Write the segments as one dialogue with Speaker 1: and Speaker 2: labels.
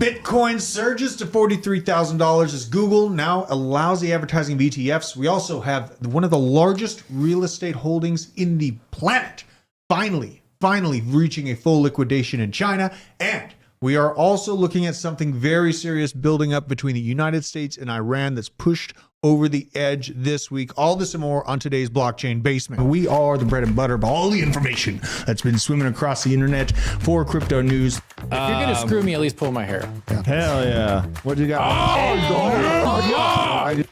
Speaker 1: Bitcoin surges to $43,000 as Google now allows the advertising of ETFs. We also have one of the largest real estate holdings in the planet finally reaching a full liquidation in China. And we are also looking at something very serious building up between the United States and Iran that's pushed over the edge this week. All this and more on today's Blockchain Basement. We are the bread and butter of all the information that's been swimming across the internet for crypto news.
Speaker 2: If you're gonna screw me, at least pull my hair.
Speaker 3: Hell yeah. What you got?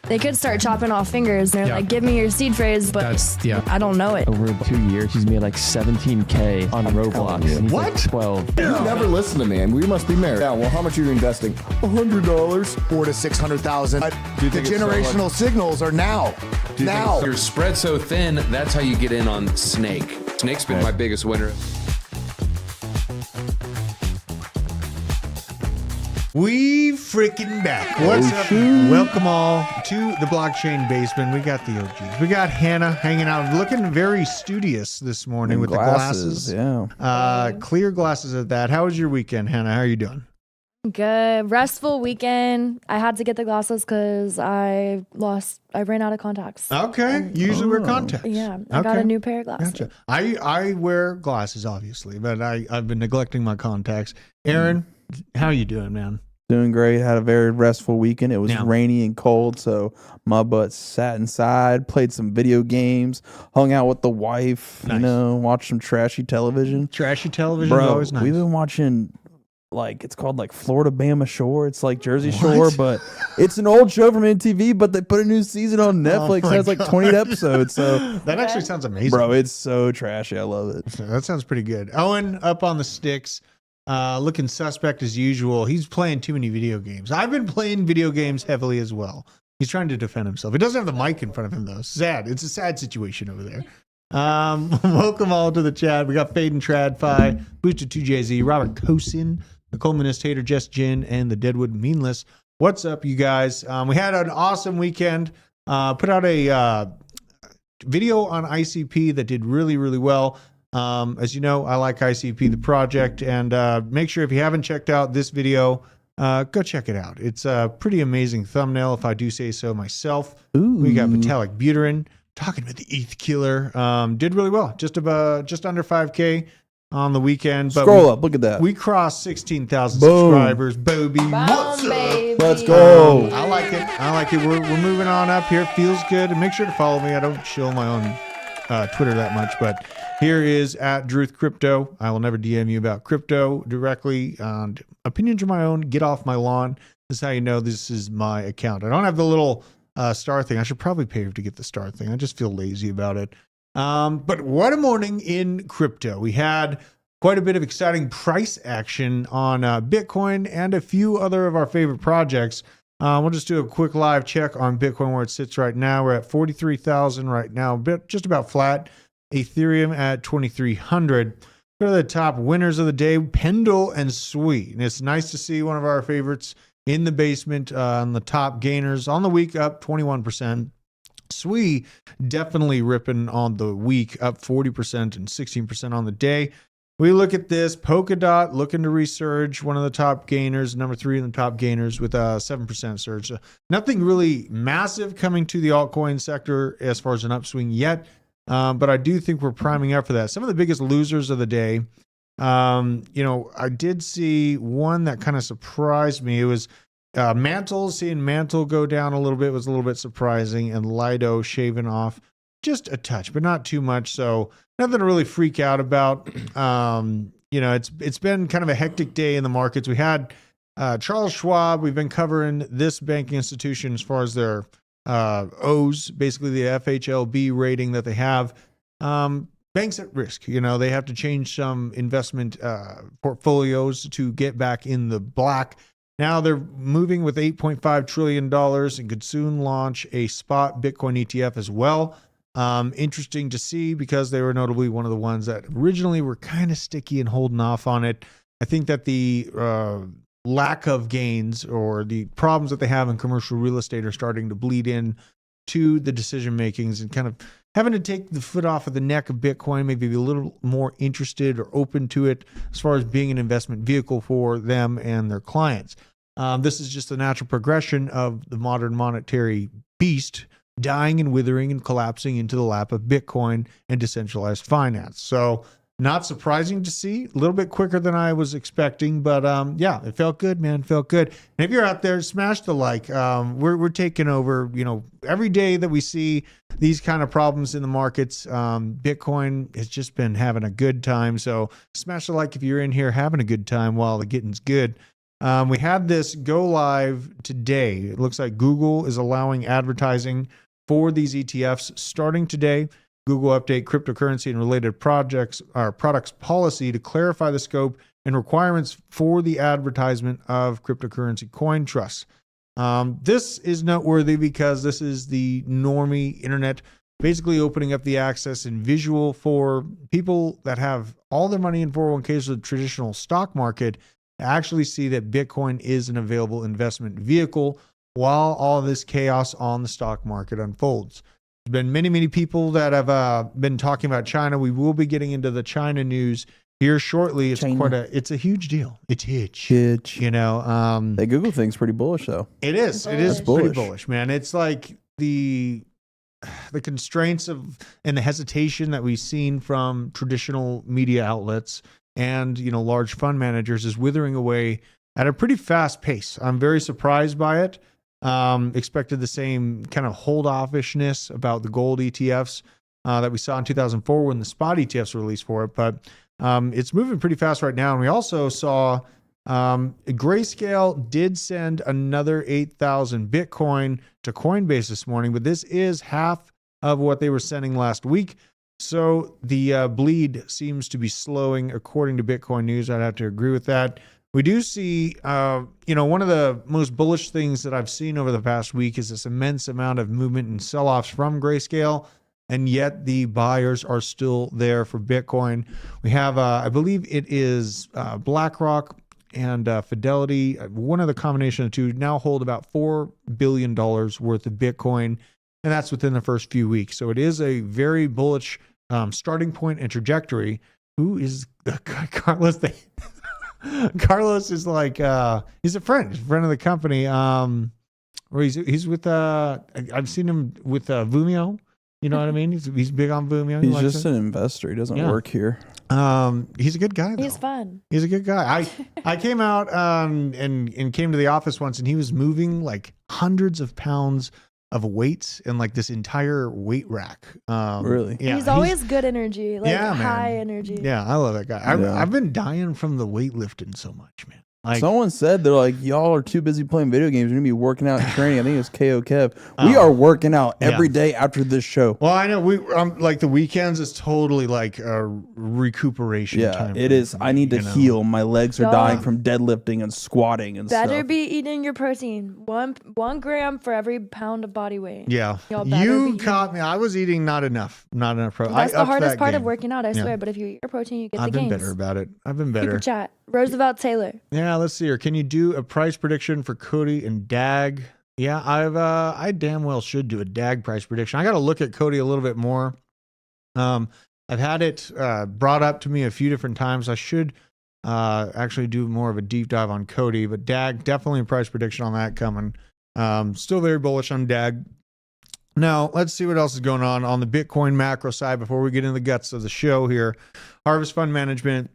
Speaker 4: They could start chopping off fingers. They're like, give me your seed phrase, but I don't know it.
Speaker 5: Over 2 years, he's made like 17K on Roblox. And he's
Speaker 1: What?
Speaker 5: Like 12.
Speaker 3: You never listen to me, and we must be married. Yeah, well, how much are you investing? $100.
Speaker 6: $400,000 to $600,000. The generational signals are now. Now.
Speaker 7: You're spread so thin, that's how you get in on Snake. Snake's been my biggest winner.
Speaker 1: We freaking back. What's up? Welcome all to the Blockchain Basement. We got the OGs. We got Hannah hanging out, looking very studious this morning with the glasses.
Speaker 3: Yeah.
Speaker 1: Clear glasses at that. How was your weekend, Hannah? How are you doing?
Speaker 4: Good. Restful weekend. I had to get the glasses because I ran out of contacts.
Speaker 1: Okay. You usually wear contacts.
Speaker 4: Yeah. I got a new pair of glasses.
Speaker 1: Gotcha. I wear glasses, obviously, but I've been neglecting my contacts. Aaron, how you doing, man?
Speaker 3: Doing great. Had a very restful weekend. It was rainy and cold, so my butt sat inside, played some video games, hung out with the wife, watched some trashy television.
Speaker 1: Trashy television is
Speaker 3: Bro,
Speaker 1: always nice.
Speaker 3: we've been watching like it's called like Florida Bama Shore. It's like Jersey Shore, but it's an old show from MTV. But they put a new season on Netflix. It has like 20 episodes. So
Speaker 1: that actually sounds amazing,
Speaker 3: bro. It's so trashy. I love it.
Speaker 1: That sounds pretty good. Owen up on the sticks, looking suspect as usual. He's playing too many video games. I've been playing video games heavily as well. He's trying to defend himself. He doesn't have the mic in front of him though. Sad. It's a sad situation over there. Welcome all to the chat. We got Fade and Tradfi, Boosted 2JZ, Robert Kosin, the Colemanist Hater, Jess Jin, and the Deadwood Meanless. What's up, you guys? We had an awesome weekend. Put out a video on ICP that did really, really well. As you know, I like ICP, the project, and make sure if you haven't checked out this video, go check it out. It's a pretty amazing thumbnail, if I do say so myself.
Speaker 3: Ooh.
Speaker 1: We got Vitalik Buterin talking about the ETH killer. Did really well, just under 5K on the weekend. But
Speaker 3: Scroll up, look at that.
Speaker 1: We crossed 16,000
Speaker 3: Boom.
Speaker 1: subscribers. Bobby, what's up?
Speaker 4: Baby.
Speaker 3: Let's go.
Speaker 1: I like it. I like it. We're moving on up here. Feels good. And make sure to follow me. I don't show my own Twitter that much, but here is at Druth Crypto. I will never DM you about crypto directly. And opinions are my own. Get off my lawn. This is how you know this is my account. I don't have the little star thing. I should probably pay to get the star thing. I just feel lazy about it. But what a morning in crypto. We had quite a bit of exciting price action on Bitcoin and a few other of our favorite projects. We'll just do a quick live check on Bitcoin where it sits right now. We're at 43,000 right now, just about flat. Ethereum at 2,300. Go to the top winners of the day, Pendle and Sui. And it's nice to see one of our favorites in the basement on the top gainers on the week, up 21%. Sui definitely ripping on the week, up 40% and 16% on the day. We look at this, Polkadot looking to resurge, one of the top gainers, number 3 in the top gainers with a 7% surge. So nothing really massive coming to the altcoin sector as far as an upswing yet, but I do think we're priming up for that. Some of the biggest losers of the day, I did see one that kind of surprised me. It was Mantle. Seeing Mantle go down a little bit was a little bit surprising, and Lido shaving off just a touch, but not too much. So nothing to really freak out about. It's been kind of a hectic day in the markets. We had Charles Schwab. We've been covering this banking institution as far as their O's, basically the FHLB rating that they have. Banks at risk. They have to change some investment portfolios to get back in the black. Now they're moving with $8.5 trillion and could soon launch a spot Bitcoin ETF as well. Interesting to see because they were notably one of the ones that originally were kind of sticky and holding off on it. I think that the lack of gains or the problems that they have in commercial real estate are starting to bleed in to the decision makings and kind of having to take the foot off of the neck of Bitcoin, maybe be a little more interested or open to it as far as being an investment vehicle for them and their clients. This is just the natural progression of the modern monetary beast dying and withering and collapsing into the lap of Bitcoin and decentralized finance. So not surprising to see, a little bit quicker than I was expecting, but yeah, it felt good, man. Felt good. And if you're out there, smash the like. We're taking over, every day that we see these kind of problems in the markets, Bitcoin has just been having a good time. So smash the like if you're in here having a good time while the getting's good. We had this go live today. It looks like Google is allowing advertising for these ETFs starting today. Google update cryptocurrency and related products policy to clarify the scope and requirements for the advertisement of cryptocurrency coin trusts. This is noteworthy because this is the normie internet basically opening up the access and visual for people that have all their money in 401ks or the traditional stock market to actually see that Bitcoin is an available investment vehicle while all this chaos on the stock market unfolds. There's been many people that have been talking about China. We will be getting into the China news here shortly. It's it's a huge deal. It's huge. The
Speaker 3: Google thing's pretty bullish though.
Speaker 1: It is. It is pretty bullish, man. It's like the constraints of and the hesitation that we've seen from traditional media outlets and large fund managers is withering away at a pretty fast pace. I'm very surprised by it. Expected the same kind of hold-offishness about the gold ETFs that we saw in 2004 when the spot ETFs were released for it, but it's moving pretty fast right now. And we also saw Grayscale did send another 8,000 Bitcoin to Coinbase this morning, but this is half of what they were sending last week. So the bleed seems to be slowing according to Bitcoin News. I'd have to agree with that. We do see, one of the most bullish things that I've seen over the past week is this immense amount of movement and sell-offs from Grayscale, and yet the buyers are still there for Bitcoin. We have, I believe it is BlackRock and Fidelity, one of the combination of the two, now hold about $4 billion worth of Bitcoin, and that's within the first few weeks. So it is a very bullish starting point and trajectory. Who is Carlos? Carlos is like he's a friend of the company. Where he's with I've seen him with Vumio. You know what I mean? He's big on Vumio.
Speaker 3: He's just an investor. He doesn't work here.
Speaker 1: He's a good guy, though.
Speaker 4: He's fun.
Speaker 1: He's a good guy. I came out and came to the office once, and he was moving like hundreds of pounds of weights in like this entire weight rack.
Speaker 3: Really?
Speaker 1: Yeah.
Speaker 4: He's always good energy, like
Speaker 1: Yeah, man.
Speaker 4: high energy.
Speaker 1: Yeah, I love that guy. I've been dying from the weightlifting so much, man. Like,
Speaker 3: someone said they're like, y'all are too busy playing video games. You're gonna be working out and training. I think it was KO Kev. We are working out every day after this show.
Speaker 1: well, I know we like the weekends is totally like a recuperation time.
Speaker 3: It is. I need to heal. My legs are
Speaker 4: Y'all-
Speaker 3: dying from deadlifting and squatting and
Speaker 4: Better
Speaker 3: stuff.
Speaker 4: be eating your protein. One gram for every pound of body weight.
Speaker 1: Yeah.
Speaker 4: Y'all better
Speaker 1: You
Speaker 4: be
Speaker 1: caught me. I was eating not enough protein.
Speaker 4: That's the hardest part of
Speaker 1: game.
Speaker 4: working out, I
Speaker 1: Yeah.
Speaker 4: swear. But if you eat your protein, you get
Speaker 1: I've
Speaker 4: the
Speaker 1: been
Speaker 4: gains.
Speaker 1: better about it. I've been better.
Speaker 4: Super chat. Roosevelt Taylor.
Speaker 1: Yeah, let's see here. Can you do a price prediction for Cody and DAG? Yeah, I damn well should do a DAG price prediction. I got to look at Cody a little bit more. I've had it brought up to me a few different times. I should actually do more of a deep dive on Cody, but DAG, definitely a price prediction on that coming. Still very bullish on DAG. Now, let's see what else is going on the Bitcoin macro side before we get into the guts of the show here. Harvest Fund Management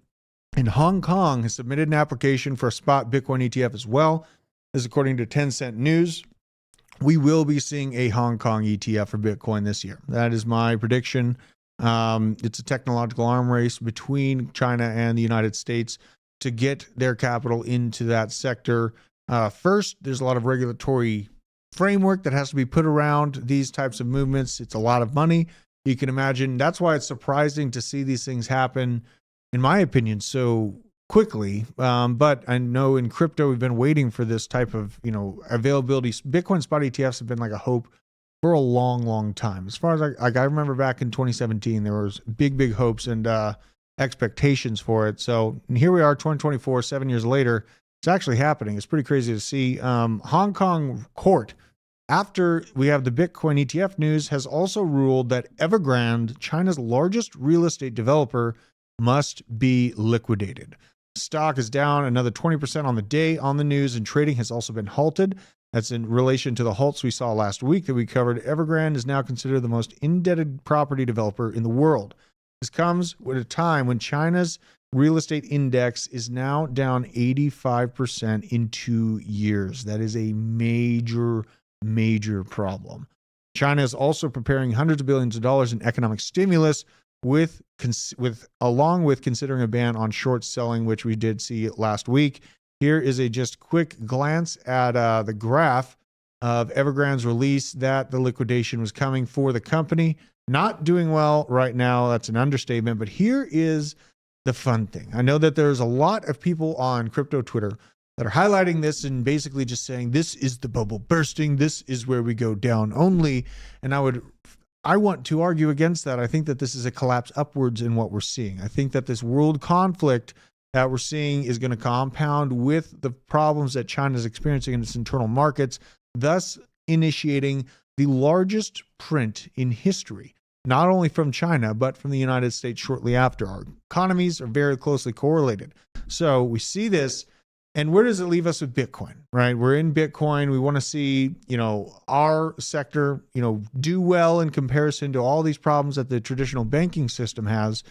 Speaker 1: in Hong Kong has submitted an application for a spot Bitcoin ETF as well. This is according to Tencent News. We will be seeing a Hong Kong ETF for Bitcoin this year. That is my prediction. It's a technological arm race between China and the United States to get their capital into that sector. First, there's a lot of regulatory framework that has to be put around these types of movements. It's a lot of money. You can imagine. That's why it's surprising to see these things happen, in my opinion, so quickly. But I know in crypto, we've been waiting for this type of, availability. Bitcoin spot ETFs have been like a hope for a long, long time. As far as I remember back in 2017, there was big hopes and expectations for it. So here we are, 2024, 7 years later. It's actually happening. It's pretty crazy to see. Hong Kong court, after we have the Bitcoin ETF news, has also ruled that Evergrande, China's largest real estate developer, must be liquidated. Stock is down another 20% on the day on the news, and trading has also been halted. That's in relation to the halts we saw last week that we covered. Evergrande is now considered the most indebted property developer in the world. This comes at a time when China's real estate index is now down 85% in 2 years. That is a major problem. China is also preparing hundreds of billions of dollars in economic stimulus along with considering a ban on short selling, which we did see last week. Here is a just quick glance at the graph of Evergrande's release that the liquidation was coming for the company. Not doing well right now. That's an understatement. But here is the fun thing. I know that there's a lot of people on crypto Twitter that are highlighting this and basically just saying this is the bubble bursting. This is where we go down only. And I want to argue against that. I think that this is a collapse upwards in what we're seeing. I think that this world conflict that we're seeing is going to compound with the problems that China is experiencing in its internal markets, thus initiating the largest print in history, not only from China, but from the United States shortly after. Our economies are very closely correlated. So we see this, and where does it leave us with Bitcoin, right? We're in Bitcoin. We want to see, our sector, do well in comparison to all these problems that the traditional banking system has.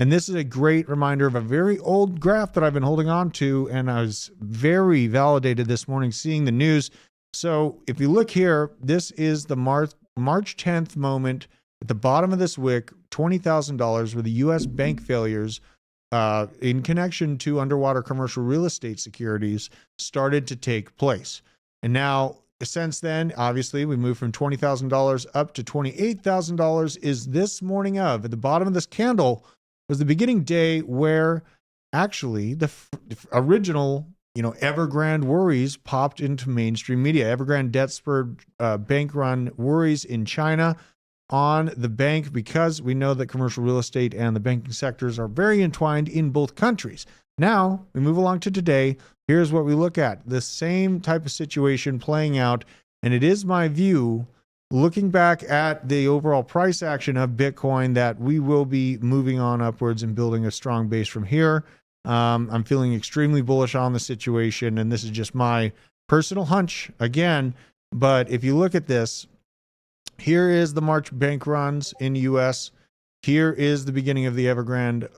Speaker 1: And this is a great reminder of a very old graph that I've been holding on to, and I was very validated this morning seeing the news. So if you look here, this is the March 10th moment at the bottom of this wick, $20,000 where the U.S. bank failures in connection to underwater commercial real estate securities started to take place. And now, since then, obviously, we moved from $20,000 up to $28,000 is this morning of. At the bottom of this candle was the beginning day where actually the original, Evergrande worries popped into mainstream media. Evergrande debt spurred bank run worries in China on the bank because we know that commercial real estate and the banking sectors are very entwined in both countries. Now we move along to today. Here's what we look at. The same type of situation playing out. And it is my view, looking back at the overall price action of Bitcoin, that we will be moving on upwards and building a strong base from here. I'm feeling extremely bullish on the situation. And this is just my personal hunch again. But if you look at this, here is the March bank runs in the U.S. Here is the beginning of the Evergrande,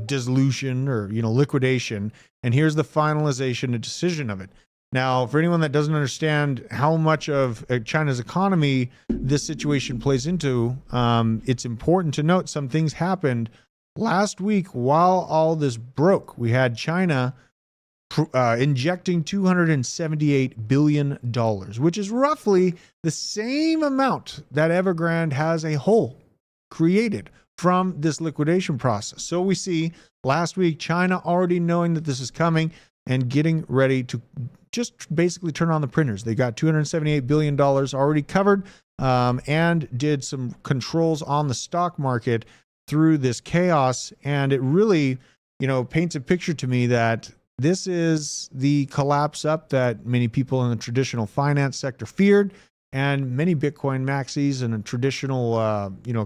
Speaker 1: dissolution or, liquidation. And here's the finalization and decision of it. Now, for anyone that doesn't understand how much of China's economy this situation plays into, it's important to note some things happened last week while all this broke. We had China injecting $278 billion, which is roughly the same amount that Evergrande has a hole created from this liquidation process. So we see last week, China already knowing that this is coming and getting ready to just basically turn on the printers. They got $278 billion already covered and did some controls on the stock market through this chaos. And it really, paints a picture to me that this is the collapse up that many people in the traditional finance sector feared, and many Bitcoin maxis and traditional,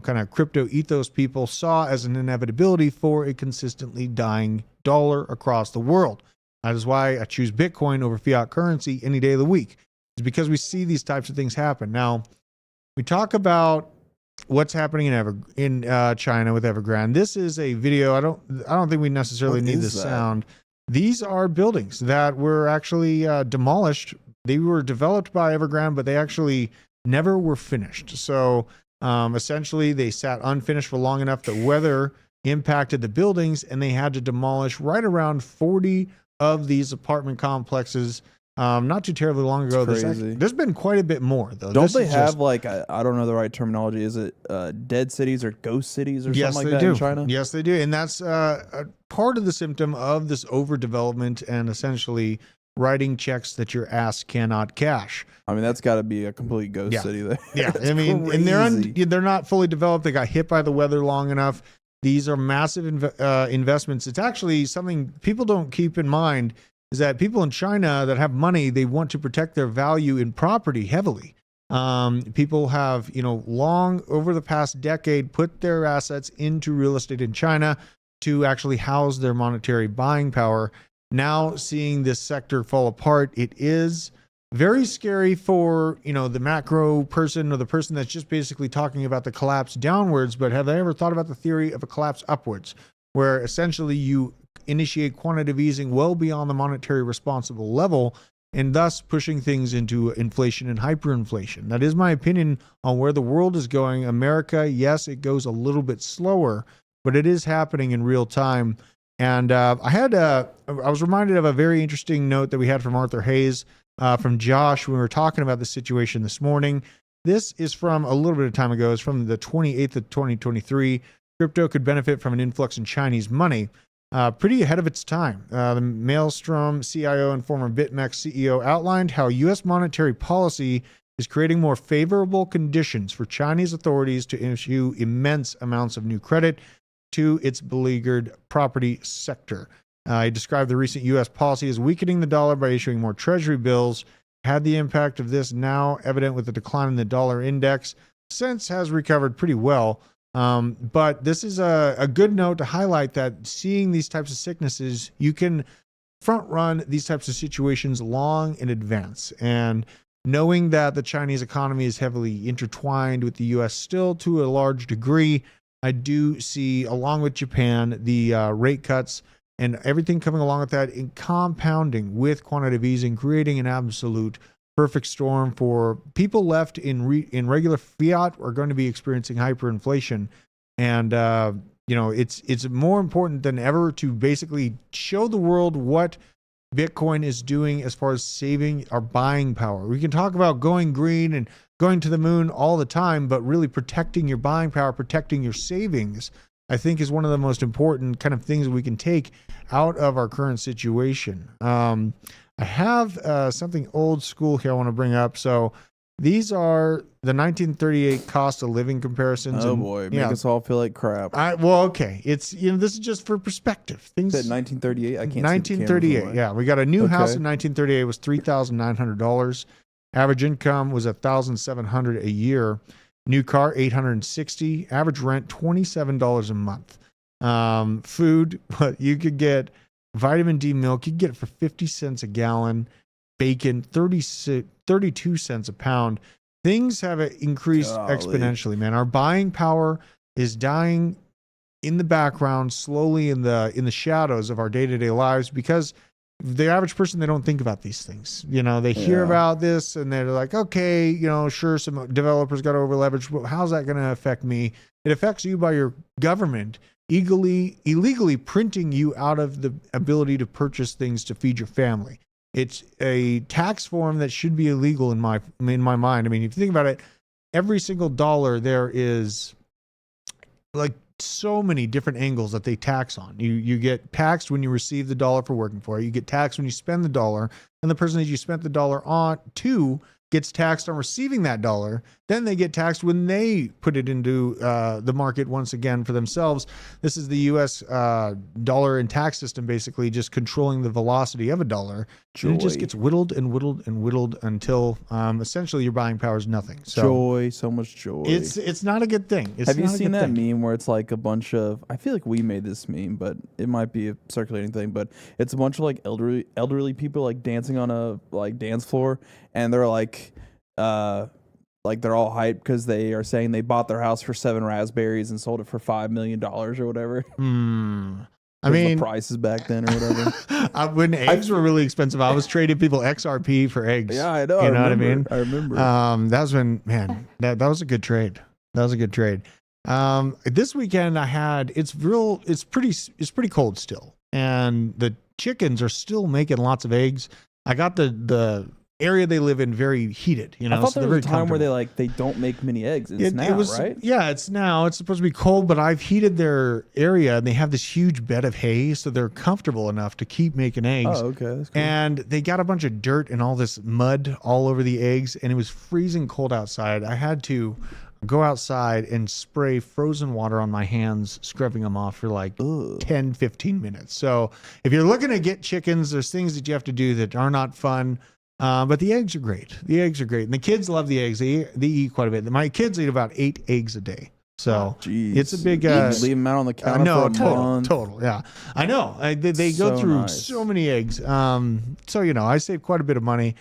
Speaker 1: kind of crypto ethos people saw as an inevitability for a consistently dying dollar across the world. That is why I choose Bitcoin over fiat currency any day of the week. It's because we see these types of things happen. Now, we talk about what's happening in China with Evergrande. This is a video. I don't think we necessarily need the sound. These are buildings that were actually demolished. They were developed by Evergrande, but they actually never were finished. So essentially, they sat unfinished for long enough that weather impacted the buildings, and they had to demolish right around 40 of these apartment complexes. Not too terribly long ago. There's been quite a bit more, though.
Speaker 3: Don't they have I don't know the right terminology. Is it dead cities or ghost cities or something like that in China?
Speaker 1: Yes, they do. And that's a part of the symptom of this overdevelopment and essentially writing checks that your ass cannot cash.
Speaker 3: I mean, that's got to be a complete ghost city there.
Speaker 1: Yeah, I mean,
Speaker 3: crazy.
Speaker 1: And they're not fully developed. They got hit by the weather long enough. These are massive investments. It's actually something people don't keep in mind, is that people in China that have money, they want to protect their value in property heavily. People have, long over the past decade put their assets into real estate in China to actually house their monetary buying power. Now seeing this sector fall apart, it is very scary for, the macro person or the person that's just basically talking about the collapse downwards. But have they ever thought about the theory of a collapse upwards, where essentially you initiate quantitative easing well beyond the monetary responsible level, and thus pushing things into inflation and hyperinflation? That is my opinion on where the world is going. America, yes, it goes a little bit slower, but it is happening in real time. And I was reminded of a very interesting note that we had from Arthur Hayes, from Josh, when we were talking about the situation this morning. This is from a little bit of time ago. It's from the 28th of 2023. Crypto could benefit from an influx in Chinese money. Pretty ahead of its time. The Maelstrom CIO and former BitMEX CEO outlined how U.S. monetary policy is creating more favorable conditions for Chinese authorities to issue immense amounts of new credit to its beleaguered property sector. He described the recent U.S. policy as weakening the dollar by issuing more treasury bills. Had the impact of this now evident with the decline in the dollar index, since has recovered pretty well. But this is a good note to highlight that seeing these types of sicknesses, you can front run these types of situations long in advance. And knowing that the Chinese economy is heavily intertwined with the U.S. still to a large degree, I do see, along with Japan, the rate cuts and everything coming along with that, in compounding with quantitative easing, creating an absolute perfect storm for people left in regular fiat are going to be experiencing hyperinflation. And it's more important than ever to basically show the world what Bitcoin is doing as far as saving our buying power. We can talk about going green and going to the moon all the time, but really protecting your buying power, protecting your savings, I think is one of the most important kind of things we can take out of our current situation. I have something old school here I want to bring up. So these are the 1938 cost of living comparisons.
Speaker 3: Oh boy, make us all feel like crap.
Speaker 1: Okay. It's, this is just for perspective. Things.
Speaker 3: Said 1938. I can't.
Speaker 1: 1938. Yeah, we got a new house in 1938. Was $3,900. Average income was $1,700 a year. New car $860. Average rent $27 a month. Food, you could get vitamin D milk. You could get it for 50 cents a gallon. Bacon 32 cents a pound. Things have increased exponentially, man. Our buying power is dying in the background, slowly in the shadows of our day-to-day lives, because the average person, they don't think about these things. They hear about this and they're like, okay, sure, some developers got over leveraged. Well, how's that going to affect me? It affects you by your government illegally printing you out of the ability to purchase things to feed your family. It's a tax form that should be illegal in my mind. I mean, if you think about it, every single dollar, there is like so many different angles that they tax on. You get taxed when you receive the dollar for working for it. You get taxed when you spend the dollar, and the person that you spent the dollar on to gets taxed on receiving that dollar. Then they get taxed when they put it into the market once again for themselves. This is the U.S. Dollar and tax system, basically just controlling the velocity of a dollar. And it just gets whittled and whittled and whittled until essentially your buying power is nothing. So
Speaker 3: so much joy.
Speaker 1: It's not a good thing.
Speaker 3: Have you seen that meme where it's like a bunch of, I feel like we made this meme, but it might be a circulating thing, but it's a bunch of like elderly people like dancing on a like dance floor, and they're like they're all hyped because they are saying they bought their house for 7 raspberries and sold it for $5 million or whatever.
Speaker 1: I mean,
Speaker 3: the prices back then or whatever.
Speaker 1: When eggs were really expensive, I was trading people XRP for eggs.
Speaker 3: Yeah, I know.
Speaker 1: You know what I mean?
Speaker 3: I remember.
Speaker 1: That was when, man, that was a good trade. That was a good trade. This weekend I had, it's pretty cold still, and the chickens are still making lots of eggs. I got the area they live in very heated,
Speaker 3: I thought there was a time where they don't make many eggs. It's now, right?
Speaker 1: Yeah, it's now. It's supposed to be cold, but I've heated their area, and they have this huge bed of hay, so they're comfortable enough to keep making eggs.
Speaker 3: Oh, okay. That's cool.
Speaker 1: And they got a bunch of dirt and all this mud all over the eggs, and it was freezing cold outside. I had to go outside and spray frozen water on my hands, scrubbing them off for like 10, 15 minutes. So if you're looking to get chickens, there's things that you have to do that are not fun. But the eggs are great. The eggs are great. And the kids love the eggs. They eat quite a bit. My kids eat about 8 eggs a day. So it's a big...
Speaker 3: leave them out on the counter for a month.
Speaker 1: Total. Yeah. I know. They go through so many eggs. So, I save quite a bit of money,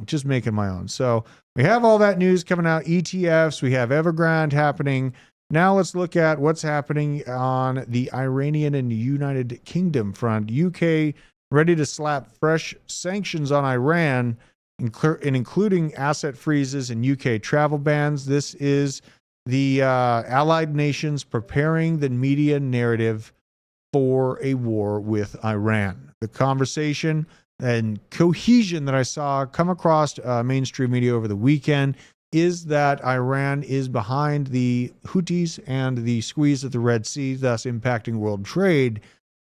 Speaker 1: just making my own. So we have all that news coming out. ETFs. We have Evergrande happening. Now let's look at what's happening on the Iranian and United Kingdom front. UK ready to slap fresh sanctions on Iran, including asset freezes and UK travel bans. This is the allied nations preparing the media narrative for a war with Iran. The conversation and cohesion that I saw come across mainstream media over the weekend is that Iran is behind the Houthis and the squeeze of the Red Sea, thus impacting world trade.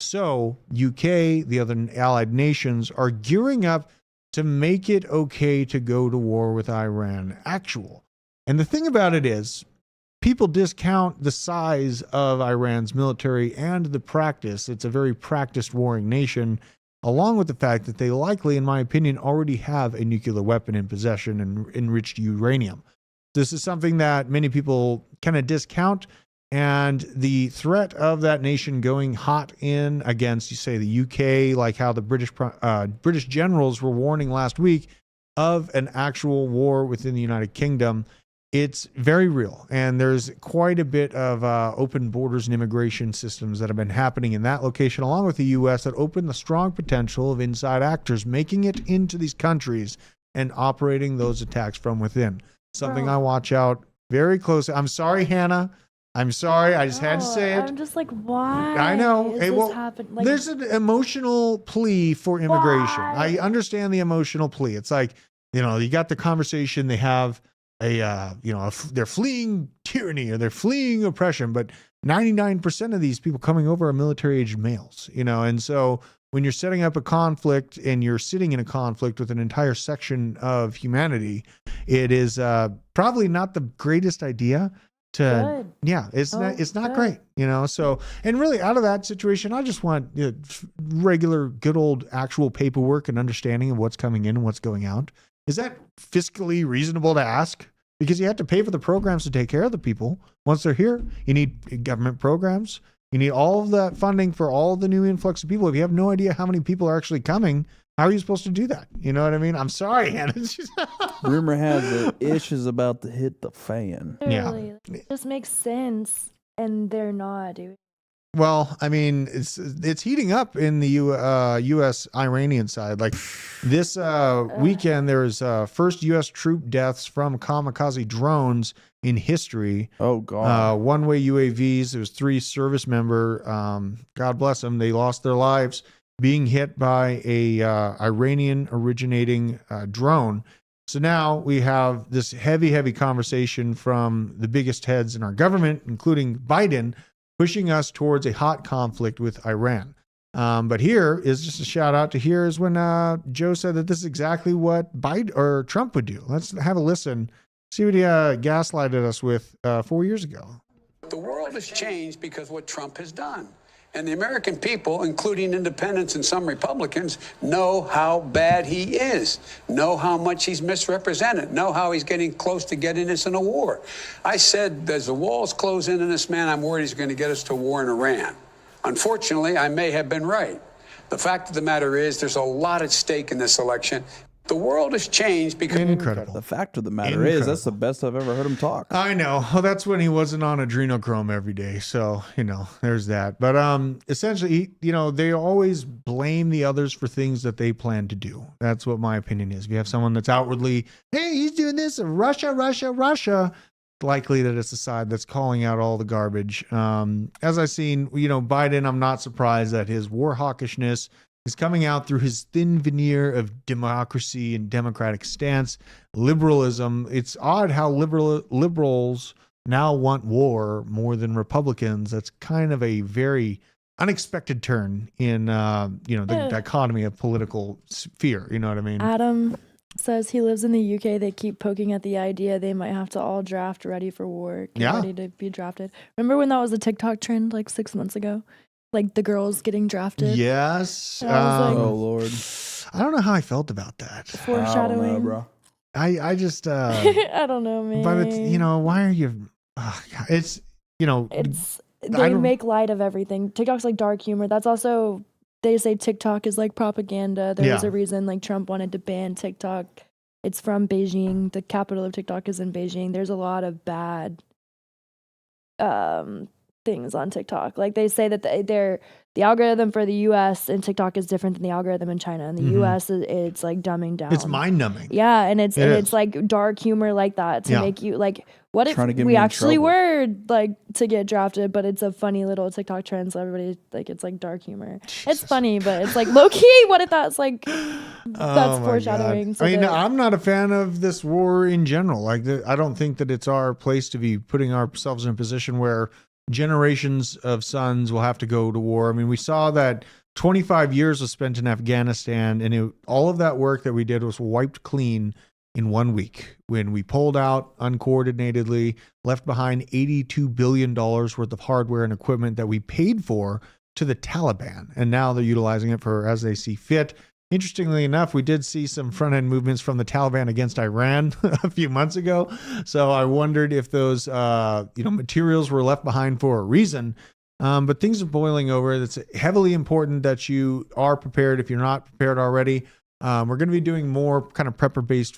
Speaker 1: So UK, the other allied nations, are gearing up to make it okay to go to war with Iran. And the thing about it is, people discount the size of Iran's military and the practice. It's a very practiced warring nation, along with the fact that they likely, in my opinion, already have a nuclear weapon in possession and enriched uranium. This is something that many people kind of discount. And the threat of that nation going hot in against, you say, the UK, like how the British generals were warning last week of an actual war within the United Kingdom, it's very real. And there's quite a bit of open borders and immigration systems that have been happening in that location, along with the U.S., that open the strong potential of inside actors making it into these countries and operating those attacks from within. Something I watch out very closely. I'm sorry, Hannah. I'm sorry. I just had to say it.
Speaker 4: I'm just like, why?
Speaker 1: I know.
Speaker 4: Is
Speaker 1: Hey,
Speaker 4: this
Speaker 1: well,
Speaker 4: happen? Like,
Speaker 1: there's an emotional plea for immigration.
Speaker 4: Why?
Speaker 1: I understand the emotional plea. It's like, you got the conversation. They have they're fleeing tyranny or they're fleeing oppression, but 99% of these people coming over are military-aged males, and so when you're setting up a conflict and you're sitting in a conflict with an entire section of humanity, it is probably not the greatest idea to,
Speaker 4: Good.
Speaker 1: it's not
Speaker 4: Good.
Speaker 1: great, so, and really out of that situation, I just want regular, good old actual paperwork and understanding of what's coming in and what's going out. Is that fiscally reasonable to ask? Because you have to pay for the programs to take care of the people. Once they're here, you need government programs. You need all of that funding for all the new influx of people. If you have no idea how many people are actually coming, how are you supposed to do that? You know what I mean? I'm sorry, Hannah.
Speaker 3: Rumor has it, Ish is about to hit the fan.
Speaker 4: Literally, it just makes sense, and they're not doing.
Speaker 1: Well, I mean, it's heating up in the U.S. Iranian side. Like this weekend, there's first U.S. troop deaths from kamikaze drones in history.
Speaker 3: Oh God!
Speaker 1: One-way UAVs. There was 3 service member. God bless them. They lost their lives being hit by a Iranian originating drone. So now we have this heavy conversation from the biggest heads in our government, including Biden, pushing us towards a hot conflict with Iran. But here is just a shout out to here is when Joe said that this is exactly what Biden or Trump would do. Let's have a listen. See what he gaslighted us with 4 years ago.
Speaker 8: The world has changed because of what Trump has done. And the American people, including independents and some Republicans, know how bad he is, know how much he's misrepresented, know how he's getting close to getting us in a war. I said, as the walls close in on this man, I'm worried he's going to get us to war in Iran. Unfortunately, I may have been right. The fact of the matter is there's a lot at stake in this election. The world has changed because...
Speaker 1: Incredible.
Speaker 3: The fact of the matter is, that's the best I've ever heard him talk.
Speaker 1: I know. Well, that's when he wasn't on adrenochrome every day. So, there's that. But essentially, they always blame the others for things that they plan to do. That's what my opinion is. If you have someone that's outwardly, hey, he's doing this, Russia, likely that it's the side that's calling out all the garbage. As I've seen, Biden, I'm not surprised that his war hawkishness is coming out through his thin veneer of democracy and democratic stance, liberalism. It's odd how liberals now want war more than Republicans. That's kind of a very unexpected turn in the dichotomy of political sphere. You know what I mean?
Speaker 4: Adam says he lives in the UK. They keep poking at the idea they might have to all draft ready for war, ready to be drafted. Remember when that was a TikTok trend like 6 months ago? Like the girls getting drafted.
Speaker 1: Yes.
Speaker 3: Oh Lord.
Speaker 1: I don't know how I felt about that.
Speaker 4: Foreshadowing.
Speaker 3: I don't know, bro.
Speaker 1: I just
Speaker 4: I don't know, man.
Speaker 1: but it's why are you? It's
Speaker 4: they make light of everything. TikTok's like dark humor. That's also they say TikTok is like propaganda. There's a reason like Trump wanted to ban TikTok. It's from Beijing. The capital of TikTok is in Beijing. There's a lot of bad things on TikTok. Like they say that the algorithm for the US and TikTok is different than the algorithm in China. In the US it's like dumbing down.
Speaker 1: It's mind numbing.
Speaker 4: Yeah, and it's like dark humor like that to make you like what if we actually were like to get drafted, but it's a funny little TikTok trend, so everybody like it's like dark humor. Jesus. It's funny, but it's like low key. What if that's like that's foreshadowing? So
Speaker 1: I'm not a fan of this war in general. Like I don't think that it's our place to be putting ourselves in a position where generations of sons will have to go to war. I mean, we saw that 25 years was spent in Afghanistan, and all of that work that we did was wiped clean in 1 week when we pulled out uncoordinatedly, left behind $82 billion worth of hardware and equipment that we paid for to the Taliban. And now they're utilizing it for as they see fit. Interestingly enough, we did see some front-end movements from the Taliban against Iran a few months ago. So I wondered if those, materials were left behind for a reason. But things are boiling over. It's heavily important that you are prepared if you're not prepared already. We're going to be doing more kind of prepper-based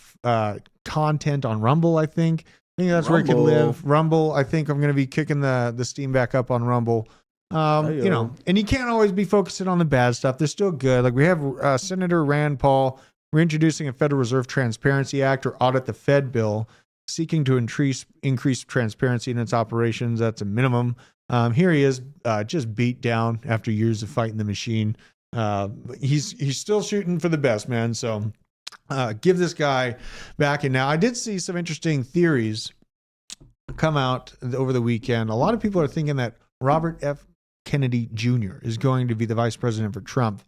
Speaker 1: content on Rumble, I think. I think that's where it can live. Rumble, I think I'm going to be kicking the steam back up on Rumble. And you can't always be focusing on the bad stuff. They're still good. Like we have Senator Rand Paul. We're introducing a Federal Reserve Transparency Act or Audit the Fed bill. seeking to increase transparency in its operations. That's a minimum. Here he is, just beat down after years of fighting the machine. He's still shooting for the best, man. So give this guy back. And now I did see some interesting theories come out over the weekend. A lot of people are thinking that Robert F. Kennedy Jr. is going to be the vice president for Trump.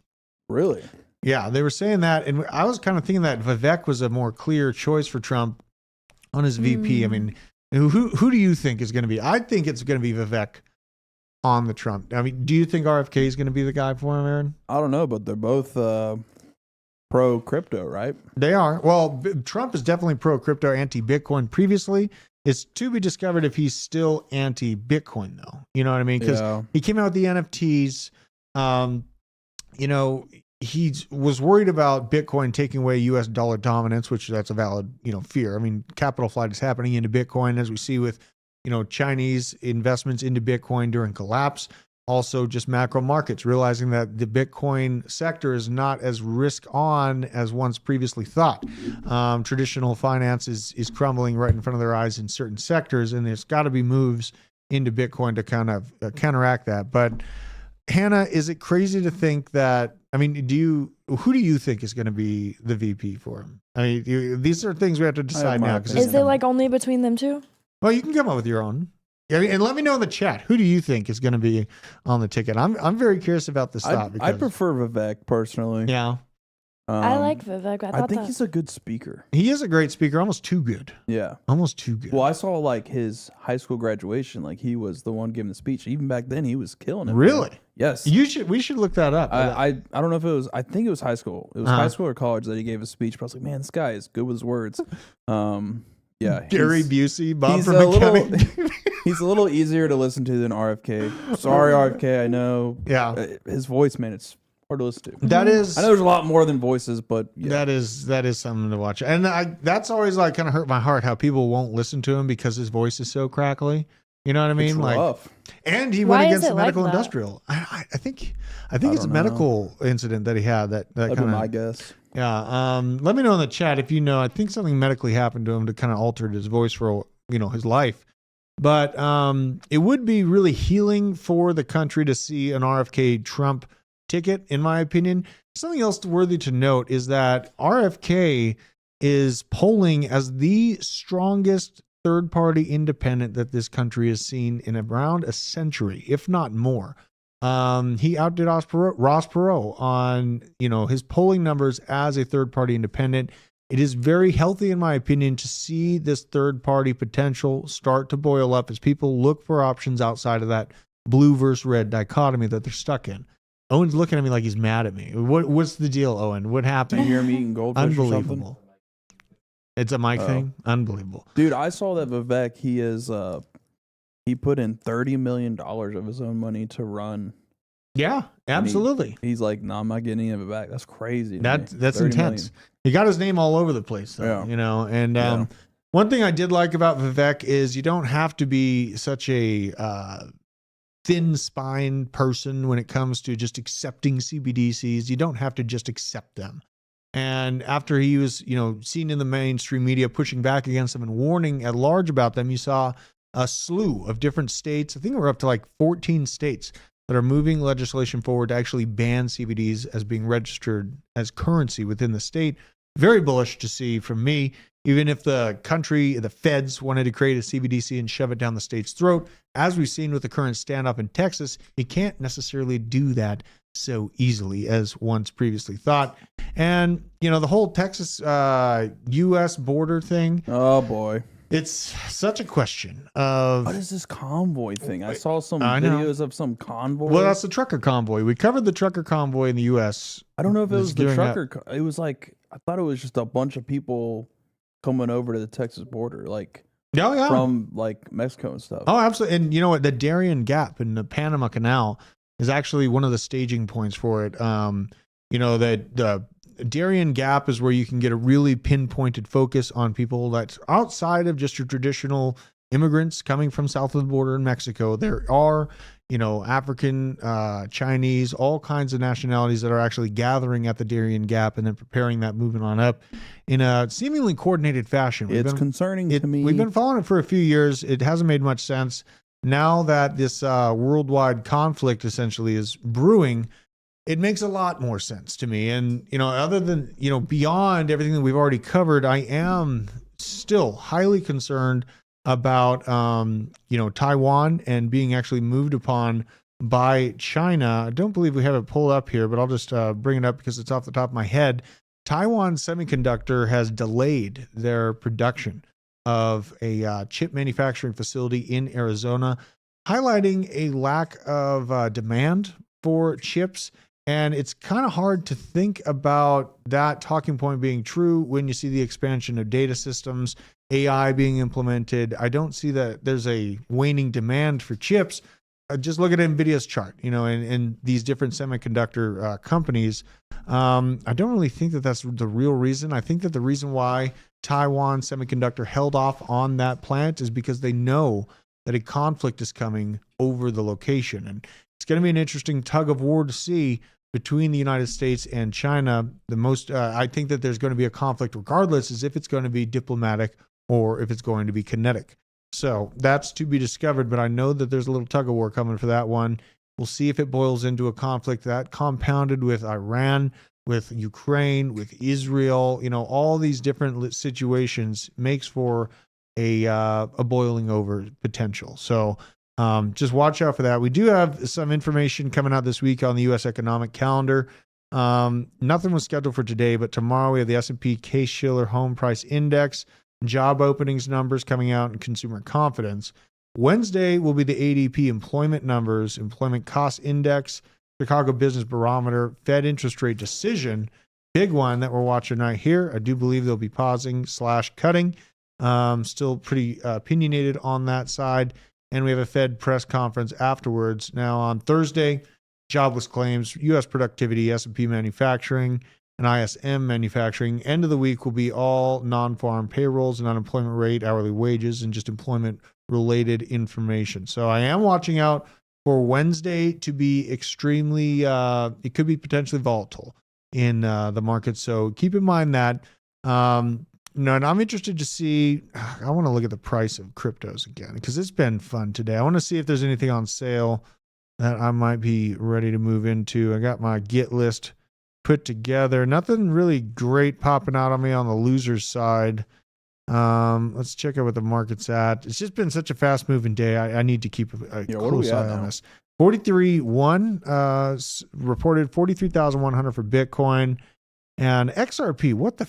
Speaker 3: Really?
Speaker 1: Yeah, they were saying that, and I was kind of thinking that Vivek was a more clear choice for Trump on his VP. I mean, who do you think is going to be? I think it's going to be Vivek on the Trump. I mean, do you think RFK is going to be the guy for him, Aaron?
Speaker 3: I don't know, but they're both pro crypto, right?
Speaker 1: They are. Well, Trump is definitely pro crypto, anti Bitcoin. Previously, it's to be discovered if he's still anti Bitcoin, though. You know what I mean? Because he came out with the NFTs. You know, he was worried about Bitcoin taking away U.S. dollar dominance, which that's a valid, fear. I mean, capital flight is happening into Bitcoin, as we see with, Chinese investments into Bitcoin during collapse. Also, just macro markets realizing that the Bitcoin sector is not as risk on as once previously thought. Traditional finance is crumbling right in front of their eyes in certain sectors, and there's got to be moves into Bitcoin to kind of counteract that. But Hannah, is it crazy to think that? I mean, who do you think is going to be the VP for him? I mean, these are things we have to decide now.
Speaker 4: Is it like only between them two?
Speaker 1: Well, you can come up with your own. Yeah, and let me know in the chat. Who do you think is going to be on the ticket? I'm very curious about this thought.
Speaker 3: I prefer Vivek personally.
Speaker 1: Yeah.
Speaker 4: I like Vivek. I think
Speaker 3: he's a good speaker.
Speaker 1: He is a great speaker, almost too good.
Speaker 3: Yeah.
Speaker 1: Almost too good.
Speaker 3: Well, I saw like his high school graduation, like he was the one giving the speech. Even back then he was killing it.
Speaker 1: Really?
Speaker 3: Man. Yes.
Speaker 1: We should look that up.
Speaker 3: I don't know if it was, I think it was high school. It was high school or college that he gave a speech, but I was like, man, this guy is good with his words. Yeah.
Speaker 1: Gary Busey, Bob
Speaker 3: he's
Speaker 1: from
Speaker 3: a
Speaker 1: McKenna.
Speaker 3: He's a little easier to listen to than RFK. Sorry, RFK, I know.
Speaker 1: Yeah.
Speaker 3: His voice, man, it's hard to listen to.
Speaker 1: That is.
Speaker 3: I know there's a lot more than voices, but yeah.
Speaker 1: That is something to watch. And that's always like kind of hurt my heart how people won't listen to him because his voice is so crackly. You know what I mean?
Speaker 3: It's
Speaker 1: like,
Speaker 3: rough.
Speaker 1: And he went against the medical
Speaker 4: like
Speaker 1: industrial. I think it's a medical incident that he had that
Speaker 3: That'd
Speaker 1: kind
Speaker 3: be
Speaker 1: of.
Speaker 3: my guess.
Speaker 1: Yeah. Let me know in the chat if you know. I think something medically happened to him to kind of altered his voice for his life. But it would be really healing for the country to see an RFK Trump ticket, in my opinion. Something else worthy to note is that RFK is polling as the strongest third-party independent that this country has seen in around a century, if not more. He outdid Ross Perot on his polling numbers as a third-party independent. It is very healthy, in my opinion, to see this third-party potential start to boil up as people look for options outside of that blue versus red dichotomy that they're stuck in. Owen's looking at me like he's mad at me. What's the deal, Owen? What happened?
Speaker 3: You hear me eating goldfish
Speaker 1: Unbelievable.
Speaker 3: or something?
Speaker 1: It's a mic thing? Unbelievable.
Speaker 3: Dude, I saw that Vivek, he put in $30 million of his own money to run.
Speaker 1: Yeah, absolutely.
Speaker 3: He's like, no, I'm not getting any of it back. That's crazy.
Speaker 1: That's intense. Million. He got his name all over the place, though, And one thing I did like about Vivek is you don't have to be such a thin-spined person when it comes to just accepting CBDCs. You don't have to just accept them. And after he was, seen in the mainstream media pushing back against them and warning at large about them, you saw a slew of different states. I think we're up to like 14 states that are moving legislation forward to actually ban CBDs as being registered as currency within the state. Very bullish to see from me, even if the country, the feds wanted to create a CBDC and shove it down the state's throat, as we've seen with the current standoff in Texas, you can't necessarily do that so easily as once previously thought. And, the whole Texas U.S. border thing.
Speaker 3: Oh, boy.
Speaker 1: It's such a question of...
Speaker 3: What is this convoy thing? I saw some videos of some convoy.
Speaker 1: Well, that's the trucker convoy. We covered the trucker convoy in the U.S.
Speaker 3: I don't know if it was the trucker. It was like, I thought it was just a bunch of people coming over to the Texas border, like from like Mexico and stuff.
Speaker 1: Oh, absolutely. And you know what? The Darien Gap in the Panama Canal is actually one of the staging points for it. That the Darien Gap is where you can get a really pinpointed focus on people that's outside of just your traditional, immigrants coming from south of the border in Mexico. There are, African, Chinese, all kinds of nationalities that are actually gathering at the Darien Gap and then preparing that movement on up in a seemingly coordinated fashion.
Speaker 3: It's concerning to me.
Speaker 1: We've been following it for a few years. It hasn't made much sense. Now that this worldwide conflict essentially is brewing, it makes a lot more sense to me. And, other than, beyond everything that we've already covered, I am still highly concerned about, Taiwan and being actually moved upon by China. I don't believe we have it pulled up here, but I'll just bring it up because it's off the top of my head. Taiwan Semiconductor has delayed their production of a chip manufacturing facility in Arizona, highlighting a lack of demand for chips. And it's kind of hard to think about that talking point being true when you see the expansion of data systems, AI being implemented. I don't see that there's a waning demand for chips. Just look at NVIDIA's chart, and these different semiconductor companies. I don't really think that that's the real reason. I think that the reason why Taiwan Semiconductor held off on that plant is because they know that a conflict is coming over the location. And it's going to be an interesting tug of war to see between the United States and China. I think that there's going to be a conflict regardless, as if it's going to be diplomatic or if it's going to be kinetic. So that's to be discovered, but I know that there's a little tug of war coming for that one. We'll see if it boils into a conflict that compounded with Iran, with Ukraine, with Israel, all these different situations makes for a boiling over potential. So just watch out for that. We do have some information coming out this week on the U.S. economic calendar. Nothing was scheduled for today, but tomorrow we have the S&P Case-Shiller Home Price Index, job openings numbers coming out, and consumer confidence. Wednesday will be the ADP employment numbers, employment cost index, Chicago Business Barometer, Fed interest rate decision. Big one that we're watching right here. I do believe they'll be pausing/cutting. Still pretty opinionated on that side. And we have a Fed press conference afterwards. Now on Thursday, jobless claims, U.S. productivity, S&P manufacturing, and ISM manufacturing. End of the week will be all non-farm payrolls and unemployment rate, hourly wages, and just employment-related information. So I am watching out for Wednesday to be extremely, it could be potentially volatile in the market. So keep in mind that. And I'm interested to see, I want to look at the price of cryptos again, because it's been fun today. I want to see if there's anything on sale that I might be ready to move into. I got my Git list put together. Nothing really great popping out on me on the loser's side. Let's check out what the market's at. It's just been such a fast moving day. I need to keep a close eye on this. 43.1 reported 43,100 for Bitcoin, and XRP. What the?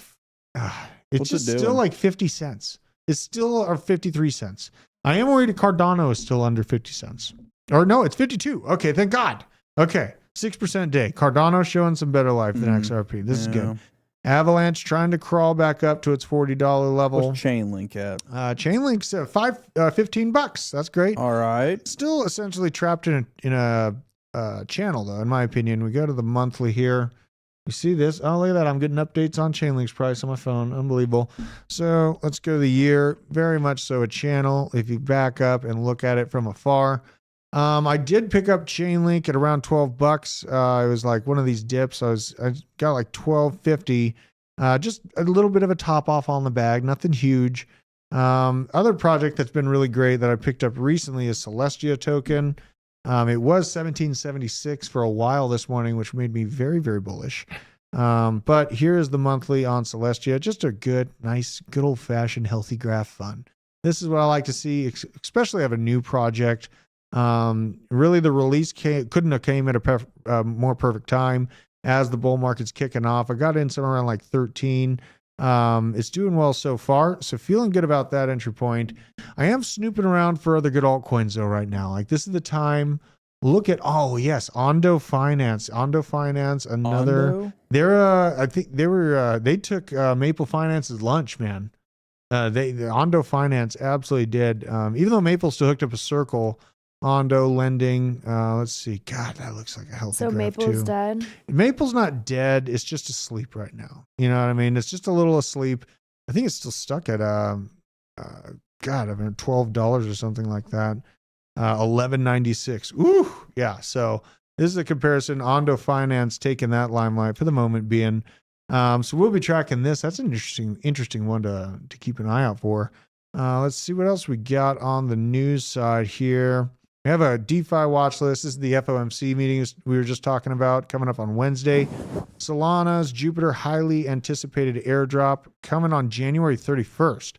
Speaker 1: It's just still like 50 cents. It's still 53 cents. I am worried Cardano is still under 50 cents. Or no, it's 52. Okay, thank God. Okay, 6% day. Cardano showing some better life than XRP. This is good. Avalanche trying to crawl back up to its $40 level.
Speaker 3: What's Chainlink at?
Speaker 1: Chainlink's at $15. That's great.
Speaker 3: All right.
Speaker 1: Still essentially trapped in a channel, though, in my opinion. We go to the monthly here. You see this? Oh, look at that. I'm getting updates on Chainlink's price on my phone. Unbelievable. So let's go to the year. Very much so a channel. If you back up and look at it from afar. I did pick up Chainlink at around $12. It was like one of these dips. I got like $12.50. Just a little bit of a top off on the bag. Nothing huge. Other project that's been really great that I picked up recently is Celestia token. It was 1776 for a while this morning, which made me very, very bullish. But here is the monthly on Celestia. Just a good, nice, good old-fashioned healthy graph fun. This is what I like to see, especially have a new project. Really, the release couldn't have came at a more perfect time as the bull market's kicking off. I got in somewhere around like 13. It's doing well so far, so feeling good about that entry point. I am snooping around for other good altcoins though right now. Like this is the time. Look at Ondo Finance. Another. They're I think they took Maple Finance's lunch, man. The Ondo Finance absolutely did. Even though Maple's still hooked up a Circle. Ondo lending. Let's see. God, that looks like a healthy graph
Speaker 4: Maple's
Speaker 1: too.
Speaker 4: dead?
Speaker 1: Maple's not dead. It's just asleep right now. You know what I mean? It's just a little asleep. I think it's still stuck at God, I mean, $12 or something like that. 11.96. Ooh, yeah. So this is a comparison. Ondo Finance taking that limelight for the moment being. So we'll be tracking this. That's an interesting one to keep an eye out for. Let's see what else we got on the news side here. We have a DeFi watch list. This is the FOMC meetings we were just talking about coming up on Wednesday. Solana's Jupiter highly anticipated airdrop coming on January 31st.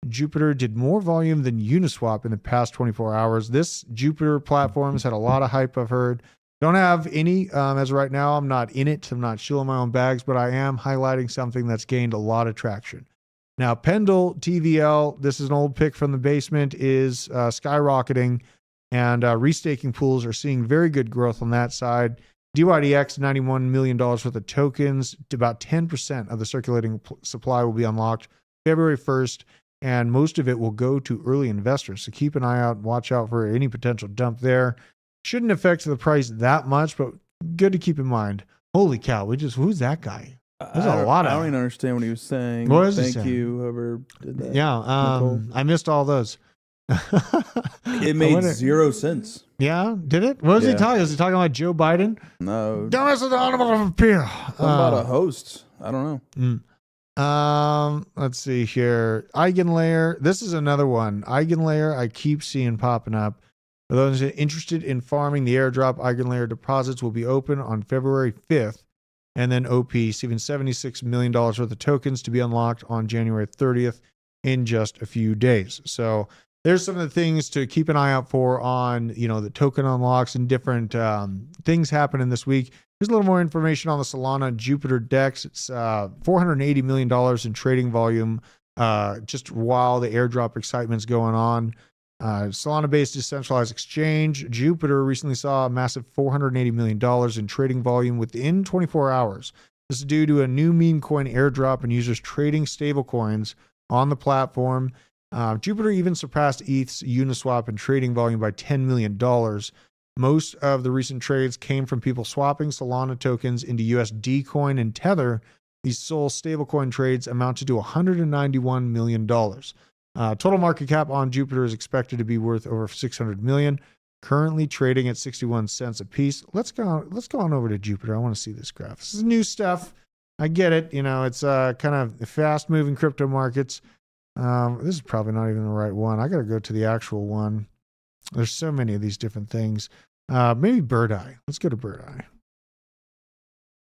Speaker 1: Jupiter did more volume than Uniswap in the past 24 hours. This Jupiter platform has had a lot of hype, I've heard. Don't have any as of right now. I'm not in it. I'm not shilling my own bags, but I am highlighting something that's gained a lot of traction. Now, Pendle TVL, this is an old pick from the basement, is skyrocketing, and restaking pools are seeing very good growth on that side. DYDX, $91 million worth of tokens. About 10% of the circulating supply will be unlocked February 1st, and most of it will go to early investors. So keep an eye out and watch out for any potential dump there. Shouldn't affect the price that much, but good to keep in mind. Holy cow, who's that guy? There's a lot of.
Speaker 3: I don't even understand what he was saying.
Speaker 1: What was he
Speaker 3: Thank
Speaker 1: saying?
Speaker 3: you, whoever did that.
Speaker 1: Yeah, I missed all those.
Speaker 3: It made 0 sense.
Speaker 1: Yeah, did it? What was he talking? Was he talking about Joe Biden?
Speaker 3: No.
Speaker 1: Don't mess with the animal of appeal.
Speaker 3: Something about a host. I don't
Speaker 1: know. Let's see here. Eigenlayer. This is another one. Eigenlayer I keep seeing popping up. For those interested in farming the airdrop, Eigenlayer deposits will be open on February 5th. And then OP receiving $76 million worth of tokens to be unlocked on January 30th in just a few days. So there's some of the things to keep an eye out for on, the token unlocks and different things happening this week. Here's a little more information on the Solana Jupiter DEX. It's $480 million in trading volume just while the airdrop excitement's going on. Solana-based decentralized exchange, Jupiter recently saw a massive $480 million in trading volume within 24 hours. This is due to a new meme coin airdrop and users trading stable coins on the platform. Jupiter even surpassed ETH's Uniswap in trading volume by $10 million. Most of the recent trades came from people swapping Solana tokens into USD coin and Tether. These sole stablecoin trades amounted to $191 million. Total market cap on Jupiter is expected to be worth over $600 million, currently trading at 61 cents a piece. Let's go on over to Jupiter. I want to see this graph. This is new stuff. I get it. It's kind of fast moving crypto markets. This is probably not even the right one. I got to go to the actual one. There's so many of these different things. Maybe Bird Eye. Let's go to Bird Eye.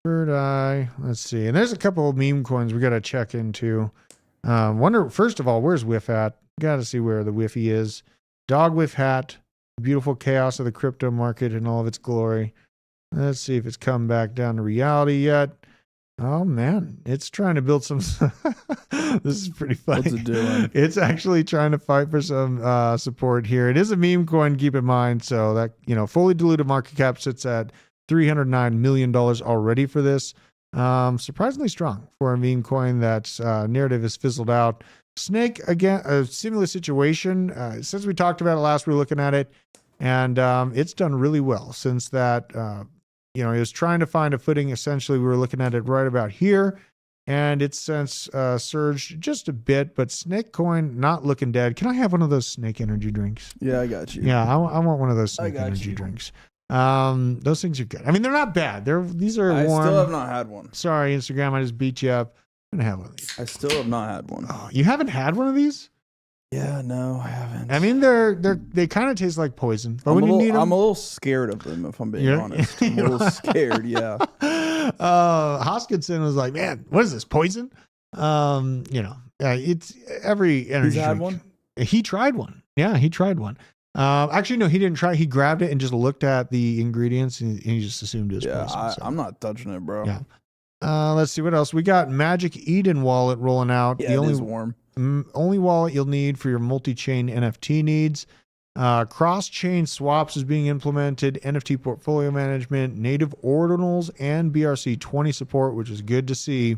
Speaker 1: Bird Eye. Let's see. And there's a couple of meme coins we got to check into. Wonder, first of all, where's Whiff at? Got to see where the Whiffy is. Dog Whiff hat. Beautiful chaos of the crypto market in all of its glory. Let's see if it's come back down to reality yet. Oh, man. It's trying to build some... This is pretty funny.
Speaker 3: What's it doing?
Speaker 1: It's actually trying to fight for some support here. It is a meme coin, keep in mind. So that, fully diluted market cap sits at $309 million already for this. Surprisingly strong for a meme coin that's narrative has fizzled out. Snake, again, a similar situation. Since we talked about it last, we were looking at it, and it's done really well since that. It was trying to find a footing. Essentially, we were looking at it right about here, and it's since surged just a bit. But Snake coin not looking dead. Can I have one of those Snake energy drinks?
Speaker 3: Yeah, I got you.
Speaker 1: Yeah, I want one of those Snake energy drinks. Those things are good. I mean, they're not bad. These are warm.
Speaker 3: I still have not had one.
Speaker 1: Sorry, Instagram, I just beat you up. I'm gonna have one of these.
Speaker 3: I still have not had one.
Speaker 1: Oh, you haven't had one of these?
Speaker 3: Yeah, no, I haven't.
Speaker 1: I mean, they kind of taste like poison. But
Speaker 3: I'm
Speaker 1: I'm
Speaker 3: a little scared of them, if I'm being honest. I'm a little scared. Yeah.
Speaker 1: Hoskinson was like, "Man, what is this poison?" It's every energy.
Speaker 3: He's had
Speaker 1: drink.
Speaker 3: one.
Speaker 1: He tried one. Yeah, he tried one. Actually, no, he didn't try. He grabbed it and just looked at the ingredients and he just assumed it was poison. So.
Speaker 3: I'm not touching it, bro.
Speaker 1: Yeah. Let's see what else we got. Magic Eden wallet rolling out.
Speaker 3: Yeah, it is warm.
Speaker 1: Only wallet you'll need for your multi-chain NFT needs. Cross-chain swaps is being implemented. NFT portfolio management, native ordinals, and BRC20 support, which is good to see.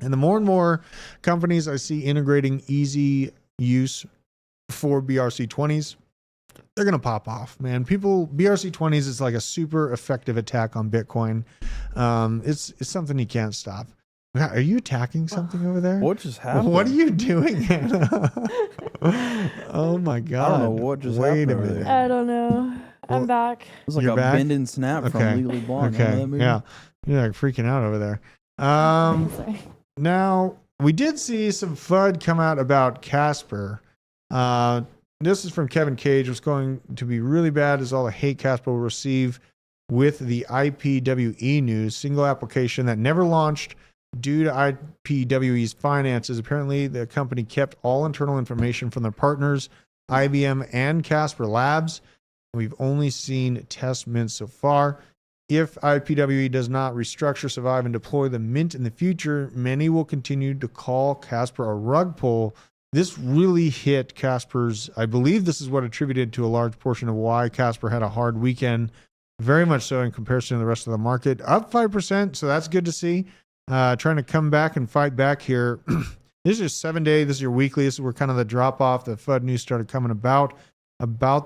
Speaker 1: And the more and more companies I see integrating easy use for BRC20s, they're going to pop off, man. BRC20s is like a super effective attack on Bitcoin. It's something you can't stop. Are you attacking something over there?
Speaker 3: What just happened?
Speaker 1: What are you doing, Hannah? Oh my God.
Speaker 3: I don't know what just happened over there.
Speaker 4: I don't know. I'm back.
Speaker 3: It was like
Speaker 1: You're
Speaker 3: a
Speaker 1: back?
Speaker 3: bend and snap from Legally Blonde.
Speaker 1: Okay.
Speaker 3: Remember that movie?
Speaker 1: Yeah. You're like freaking out over there.
Speaker 4: Sorry.
Speaker 1: Now, we did see some FUD come out about Casper. This is from Kevin Cage. What's going to be really bad is all the hate Casper will receive with the IPWE news. Single application that never launched due to IPWE's finances. Apparently, the company kept all internal information from their partners, IBM and Casper Labs. We've only seen test mints so far. If IPWE does not restructure, survive, and deploy the mint in the future, many will continue to call Casper a rug pull. This really hit Casper's, I believe this is what attributed to a large portion of why Casper had a hard weekend. Very much so in comparison to the rest of the market. Up 5%, so that's good to see. Trying to come back and fight back here. This is your 7-day. This is your weekly. This is where kind of the drop-off, the FUD news started coming about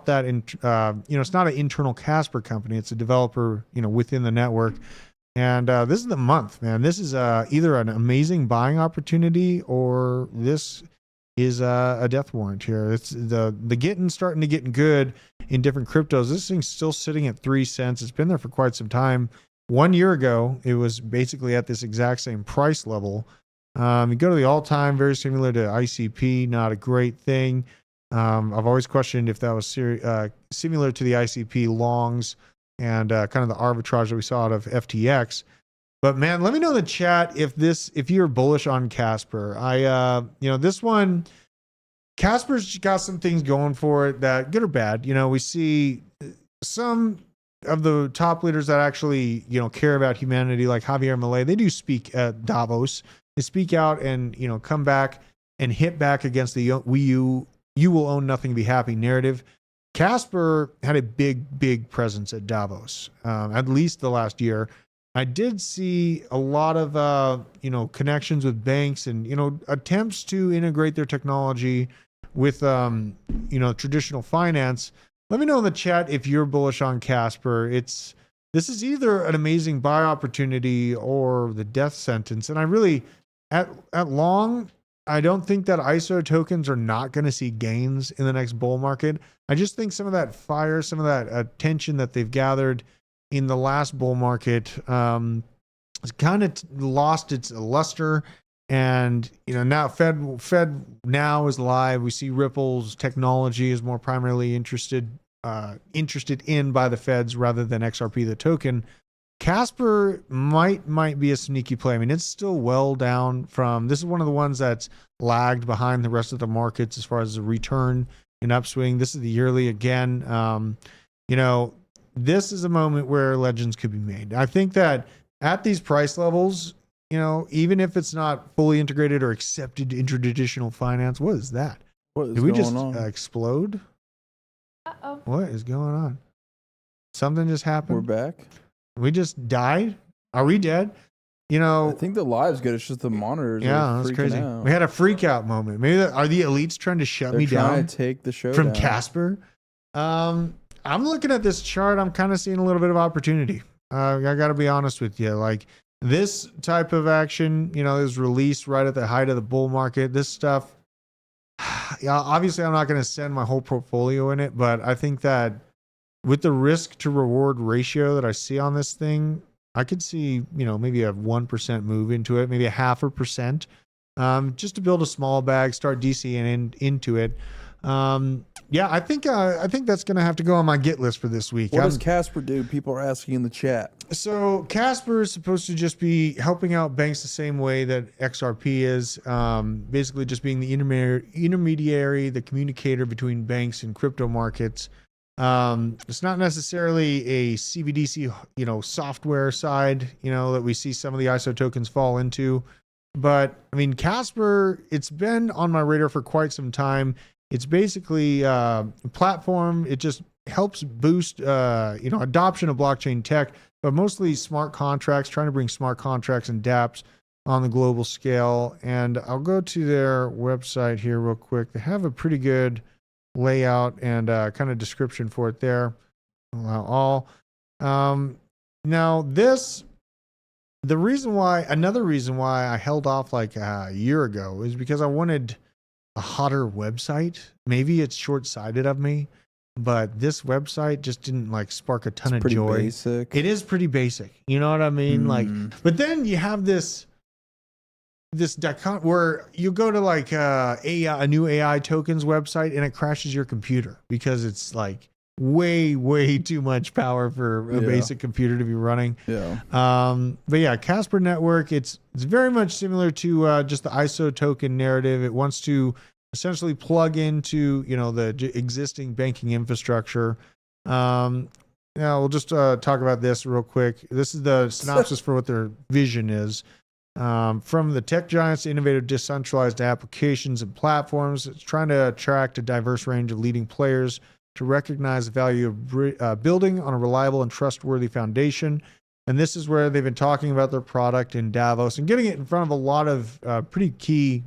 Speaker 1: that. It's not an internal Casper company. It's a developer, within the network. And this is the month, man. This is either an amazing buying opportunity or this is a death warrant here. It's the getting starting to get good in different cryptos. This thing's still sitting at 3 cents. It's been there for quite some time. 1 year ago, it was basically at this exact same price level. You go to the all-time, very similar to ICP, not a great thing. I've always questioned if that was similar to the ICP longs and kind of the arbitrage that we saw out of FTX. But man, let me know in the chat if you're bullish on Casper. This one, Casper's got some things going for it that good or bad. We see some of the top leaders that actually, care about humanity, like Javier Milei. They do speak at Davos. They speak out and, come back and hit back against the you will own nothing, be happy narrative. Casper had a big presence at Davos, at least the last year. I did see a lot of, connections with banks and, attempts to integrate their technology with, traditional finance. Let me know in the chat if you're bullish on Casper. This is either an amazing buy opportunity or the death sentence. And I really, at long, I don't think that ISO tokens are not going to see gains in the next bull market. I just think some of that fire, some of that attention that they've gathered in the last bull market has kind of lost its luster. And now Fed now is live. We see Ripple's technology is more primarily interested in by the Feds rather than XRP, the token. Casper might be a sneaky play. I mean, it's still well down from. This is one of the ones that's lagged behind the rest of the markets as far as the return and upswing. This is the yearly again. This is a moment where legends could be made. I think that at these price levels, even if it's not fully integrated or accepted into traditional finance, what is that? Did we just explode?
Speaker 4: Uh-oh.
Speaker 1: What is going on? Something just happened.
Speaker 3: We're back.
Speaker 1: We just died. Are we dead?
Speaker 3: I think the live's good. It's just the monitors.
Speaker 1: Yeah, that's crazy.
Speaker 3: Out.
Speaker 1: We had a freak out moment. Maybe are the elites trying to shut me down?
Speaker 3: Trying to take the show
Speaker 1: from
Speaker 3: down.
Speaker 1: Casper. I'm looking at this chart. I'm kind of seeing a little bit of opportunity. I got to be honest with you. Like this type of action, is released right at the height of the bull market. This stuff. Yeah, obviously, I'm not going to send my whole portfolio in it, but I think that with the risk to reward ratio that I see on this thing, I could see, maybe a 1% move into it, maybe a 0.5%, just to build a small bag, start DCing into it. I think that's going to have to go on my get list for this week.
Speaker 3: What does Casper do? People are asking in the chat.
Speaker 1: So Casper is supposed to just be helping out banks the same way that XRP is, basically just being the intermediary, the communicator between banks and crypto markets. It's not necessarily a CBDC, software side, that we see some of the ISO tokens fall into. But I mean, Casper, it's been on my radar for quite some time. It's basically a platform. It just helps boost, adoption of blockchain tech, but mostly smart contracts, trying to bring smart contracts and dApps on the global scale. And I'll go to their website here real quick. They have a pretty good layout and kind of description for it there. Allow all. Now this another reason why I held off like a year ago is because I wanted a hotter website. Maybe it's short-sighted of me, but this website just didn't like spark a ton of joy.
Speaker 3: Basic.
Speaker 1: It is pretty basic. You know what I mean? Like, but then you have this dichot where you go to like a new AI tokens website and it crashes your computer because it's like way too much power for a basic computer to be running. But yeah, Casper network, it's very much similar to just the ISO token narrative. It wants to essentially plug into the existing banking infrastructure. Now we'll just talk about this real quick. This is the synopsis for what their vision is. From the tech giants to innovative decentralized applications and platforms, it's trying to attract a diverse range of leading players to recognize the value of building on a reliable and trustworthy foundation. And this is where they've been talking about their product in Davos and getting it in front of a lot of pretty key,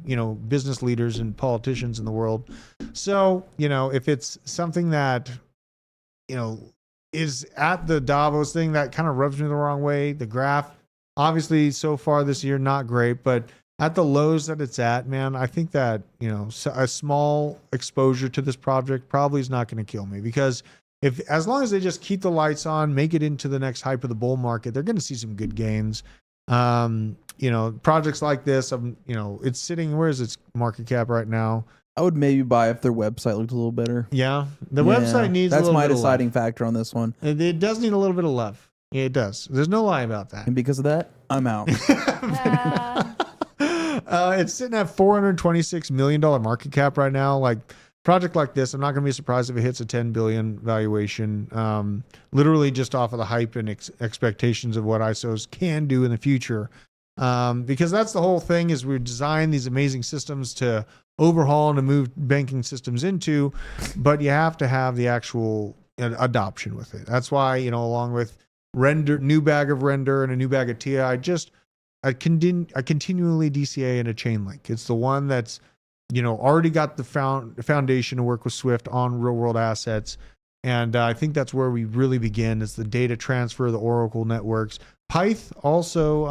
Speaker 1: business leaders and politicians in the world. So, if it's something that, is at the Davos thing, that kind of rubs me the wrong way. The graph, obviously, so far this year, not great, but at the lows that it's at, man, I think that, a small exposure to this project probably is not going to kill me, because as long as they just keep the lights on, make it into the next hype of the bull market, they're going to see some good gains. Projects like this, it's sitting, where is its market cap right now?
Speaker 3: I would maybe buy if their website looked a little better.
Speaker 1: Yeah. The website needs
Speaker 3: that's
Speaker 1: a little
Speaker 3: my
Speaker 1: bit
Speaker 3: deciding
Speaker 1: of love.
Speaker 3: factor on this one.
Speaker 1: It does need a little bit of love. Yeah, it does. There's no lie about that.
Speaker 3: And because of that, I'm out.
Speaker 1: It's sitting at $426 million market cap right now. Like, project like this, I'm not going to be surprised if it hits a 10 billion valuation, literally just off of the hype and expectations of what ISOs can do in the future. Because that's the whole thing, is we design these amazing systems to overhaul and to move banking systems into, but you have to have the actual adoption with it. That's why, along with new bag of render and a new bag of TI, I continually DCA and a chain link. It's the one that's, already got the foundation to work with Swift on real world assets. And I think that's where we really begin, is the data transfer, the Oracle networks. Pyth also,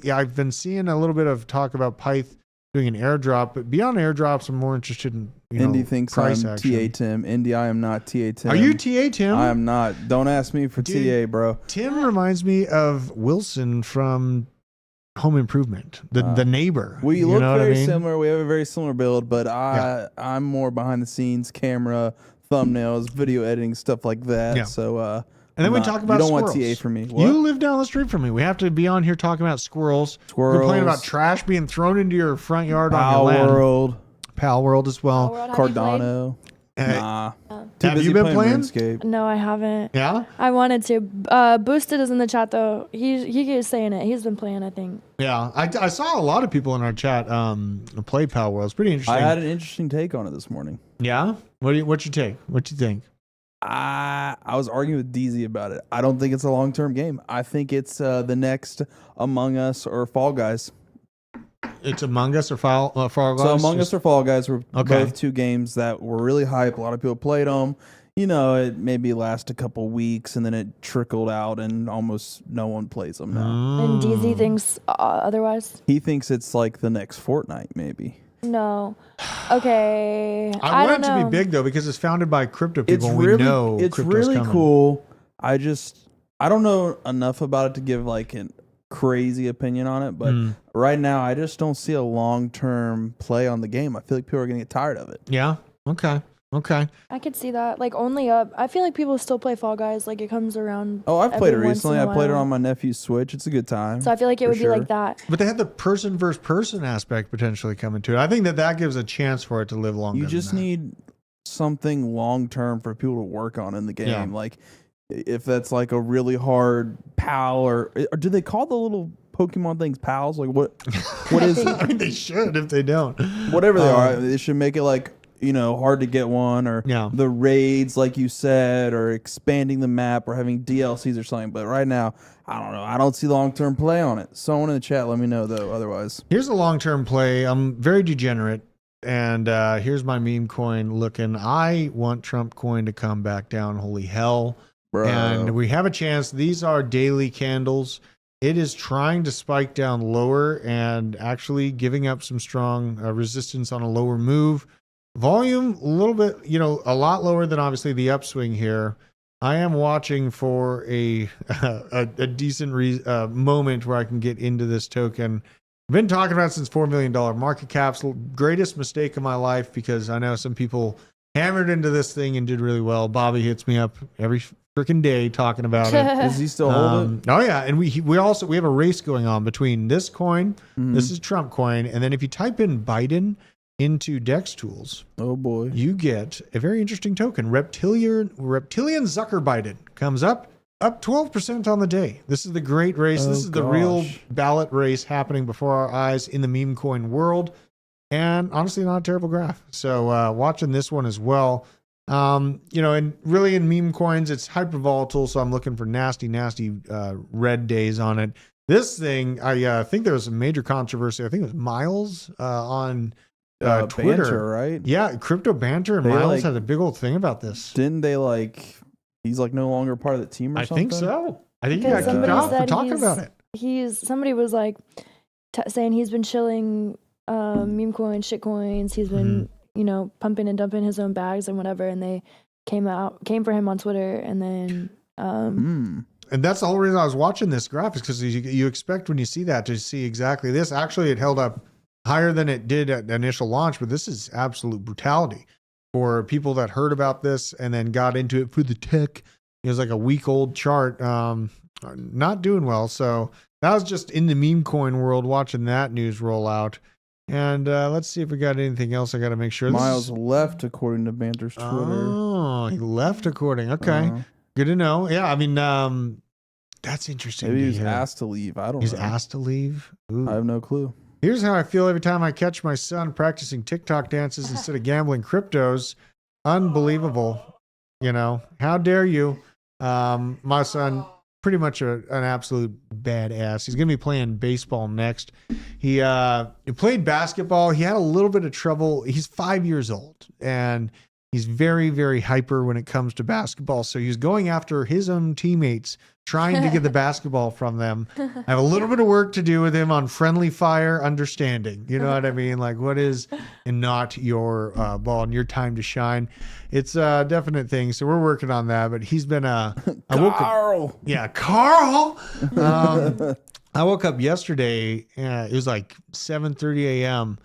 Speaker 1: I've been seeing a little bit of talk about Pyth doing an airdrop, but beyond airdrops, I'm more interested in,
Speaker 3: Indy thinks
Speaker 1: price
Speaker 3: I'm
Speaker 1: action.
Speaker 3: TA Tim. Indy, I am not TA Tim.
Speaker 1: Are you TA Tim?
Speaker 3: I am not. Don't ask me for TA, bro.
Speaker 1: Tim reminds me of Wilson from Home Improvement, the neighbor.
Speaker 3: We look very similar. We have a very similar build, but I'm more behind the scenes, camera, thumbnails, video editing, stuff like that.
Speaker 1: Yeah.
Speaker 3: So,
Speaker 1: and then we talk about
Speaker 3: you don't
Speaker 1: squirrels.
Speaker 3: want TA for me. What?
Speaker 1: You live down the street from me. We have to be on here talking about squirrels. Complaining about trash being thrown into your front yard on your land.
Speaker 3: World.
Speaker 1: Pal World as well.
Speaker 3: Cardano.
Speaker 1: Nah.
Speaker 3: Too
Speaker 1: Have
Speaker 3: busy
Speaker 1: you been
Speaker 3: playing
Speaker 1: playing?
Speaker 3: RuneScape.
Speaker 4: No, I haven't.
Speaker 1: Yeah?
Speaker 4: I wanted to. Boosted is in the chat though. He is saying it. He's been playing, I think.
Speaker 1: Yeah. I saw a lot of people in our chat play Pal World. It's pretty interesting.
Speaker 3: I had an interesting take on it this morning.
Speaker 1: Yeah? What's your take? What you think?
Speaker 3: I was arguing with DZ about it. I don't think it's a long-term game. I think it's the next Among Us or Fall Guys.
Speaker 1: It's Among Us or Fall Guys?
Speaker 3: So Among Us or Fall Guys were both two games that were really hype. A lot of people played them. It maybe last a couple weeks, and then it trickled out, and almost no one plays them now.
Speaker 4: And DZ thinks otherwise?
Speaker 3: He thinks it's like the next Fortnite, maybe.
Speaker 4: No. Okay.
Speaker 1: I want it to be big, though, because it's founded by crypto people, and we know
Speaker 3: it's
Speaker 1: crypto's
Speaker 3: really
Speaker 1: coming.
Speaker 3: cool. I don't know enough about it to give like a crazy opinion on it, but right now I just don't see a long-term play on the game. I feel like people are going to get tired of it.
Speaker 1: Yeah? Okay.
Speaker 4: I could see that. Like, only up. I feel like people still play Fall Guys. Like, it comes around.
Speaker 3: Oh, I've played it recently. I played it
Speaker 4: while.
Speaker 3: on my nephew's Switch. It's a good time.
Speaker 4: So I feel like it would be like that.
Speaker 1: But they have the person versus person aspect potentially coming to it. I think that gives a chance for it to live longer.
Speaker 3: You just need something long-term for people to work on in the game.
Speaker 1: Yeah.
Speaker 3: Like, if that's like a really hard PAL or do they call the little Pokemon things pals? Like, what is it?
Speaker 1: I mean, they should if they don't.
Speaker 3: Whatever they are, they should make it like, hard to get one, or the raids, like you said, or expanding the map, or having DLCs or something. But right now, I don't know. I don't see long-term play on it. Someone in the chat, let me know, though, otherwise.
Speaker 1: Here's a long-term play. I'm very degenerate, and here's my meme coin looking. I want Trump coin to come back down. Holy hell.
Speaker 3: Bro.
Speaker 1: And we have a chance. These are daily candles. it is trying to spike down lower and actually giving up some strong resistance on a lower move. Volume a little bit, a lot lower than obviously the upswing here. I am watching for a decent moment where I can get into this token. I've been talking about it since $4 million market caps. Greatest mistake of my life, because I know some people hammered into this thing and did really well. Bobby hits me up every freaking day talking about it.
Speaker 3: Does he still hold it?
Speaker 1: Oh yeah, and we have a race going on between this coin. This is Trump coin, and then if you type in Biden into DEX tools,
Speaker 3: oh boy,
Speaker 1: you get a very interesting token. Reptilian Zucker Biden comes up 12% on the day. This is the great race. This is the real ballot race happening before our eyes in the meme coin world. And honestly, not a terrible graph. So watching this one as well. And really in meme coins, it's hyper volatile. So I'm looking for nasty red days on it. This thing, I think there was a major controversy. I think it was Miles on Twitter,
Speaker 3: Banter, right?
Speaker 1: Yeah, crypto banter, and Miles had a big old thing about this.
Speaker 3: Didn't they he's no longer part of the team or something?
Speaker 1: I think so. I think he got kicked off for talking about it.
Speaker 4: Somebody was saying he's been shilling meme coins, shit coins. He's been, pumping and dumping his own bags and whatever. And they came for him on Twitter. And then,
Speaker 1: and that's the whole reason I was watching this graph, is because you expect when you see that to see exactly this. Actually, it held up higher than it did at the initial launch, but this is absolute brutality for people that heard about this and then got into it for the tech. It was like a week-old chart, not doing well. So that was just in the meme coin world, watching that news roll out. And let's see if we got anything else. I got to make sure.
Speaker 3: Miles left, according to Banter's Twitter.
Speaker 1: Oh, he left according. Okay, good to know. Yeah, I mean, that's interesting.
Speaker 3: Maybe he was asked to leave. I don't know.
Speaker 1: He's asked to leave? Ooh.
Speaker 3: I have no clue.
Speaker 1: Here's how I feel every time I catch my son practicing TikTok dances instead of gambling cryptos. Unbelievable. How dare you? My son, pretty much an absolute badass. He's going to be playing baseball next. He played basketball. He had a little bit of trouble. He's 5 years old, and he's very, very hyper when it comes to basketball. So he's going after his own teammates, trying to get the basketball from them. I have a little bit of work to do with him on friendly fire understanding. You know what I mean? What is and not your ball and your time to shine. It's a definite thing. So we're working on that. But he's been
Speaker 3: Carl.
Speaker 1: Carl. I woke up yesterday. It was 7:30 a.m.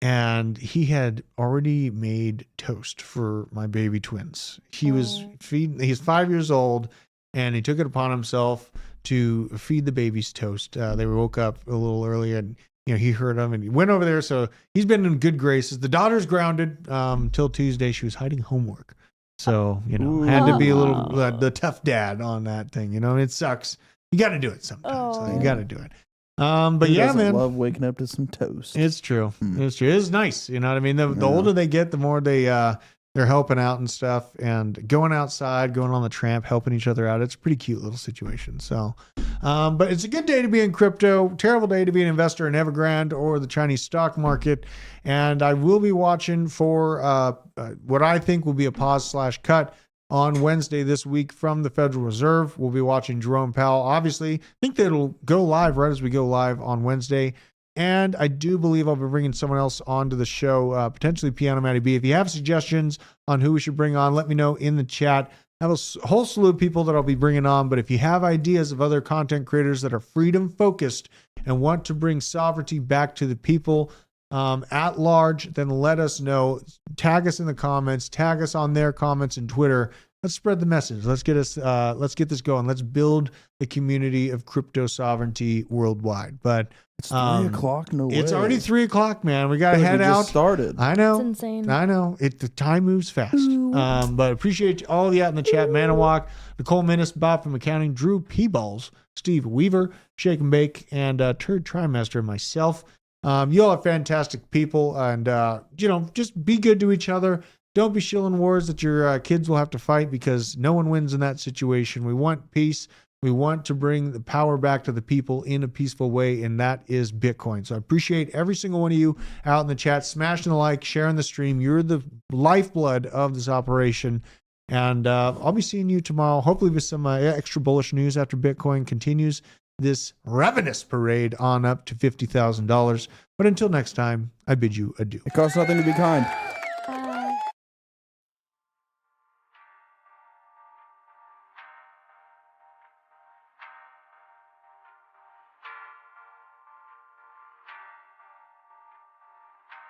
Speaker 1: and he had already made toast for my baby twins. He was feeding. He's 5 years old. And he took it upon himself to feed the babies toast. They woke up a little early, and he heard them, and he went over there. So he's been in good graces. The daughter's grounded till Tuesday. She was hiding homework, so had to be a little the tough dad on that thing. It sucks. You got to do it sometimes. So you got to do it. But
Speaker 3: Who
Speaker 1: yeah,
Speaker 3: doesn't
Speaker 1: man,
Speaker 3: love waking up to some toast.
Speaker 1: It's true. It's true. It's nice. You know what I mean? The older they get, the more they're helping out and stuff, and going outside, going on the tramp, helping each other out. It's a pretty cute little situation. So, but it's a good day to be in crypto, terrible day to be an investor in Evergrande or the Chinese stock market. And I will be watching for what I think will be a pause/cut on Wednesday this week from the Federal Reserve. We'll be watching Jerome Powell. Obviously, I think that it'll go live right as we go live on Wednesday. And I do believe I'll be bringing someone else onto the show, potentially Piano Matty B. If you have suggestions on who we should bring on, let me know in the chat. I have a whole slew of people that I'll be bringing on. But if you have ideas of other content creators that are freedom focused and want to bring sovereignty back to the people at large, then let us know. Tag us in the comments. Tag us on their comments and Twitter. Let's spread the message. Let's get this going. Let's build the community of crypto sovereignty worldwide. But
Speaker 3: it's 3 o'clock. No way.
Speaker 1: It's already 3 o'clock, man. We gotta head out.
Speaker 3: Started.
Speaker 1: I know.
Speaker 4: It's insane.
Speaker 1: I know. The time moves fast. But appreciate all of you out in the chat. Manawak, Nicole Minnis, Bob from Accounting, Drew P-Balls, Steve Weaver, Shake and Bake, and Turd Trimester, and myself. You all are fantastic people, and just be good to each other. Don't be shilling wars that your kids will have to fight, because no one wins in that situation. We want peace. We want to bring the power back to the people in a peaceful way, and that is Bitcoin. So I appreciate every single one of you out in the chat, smashing the like, sharing the stream. You're the lifeblood of this operation. And I'll be seeing you tomorrow, hopefully with some extra bullish news after Bitcoin continues this ravenous parade on up to $50,000. But until next time, I bid you adieu.
Speaker 3: It costs nothing to be kind.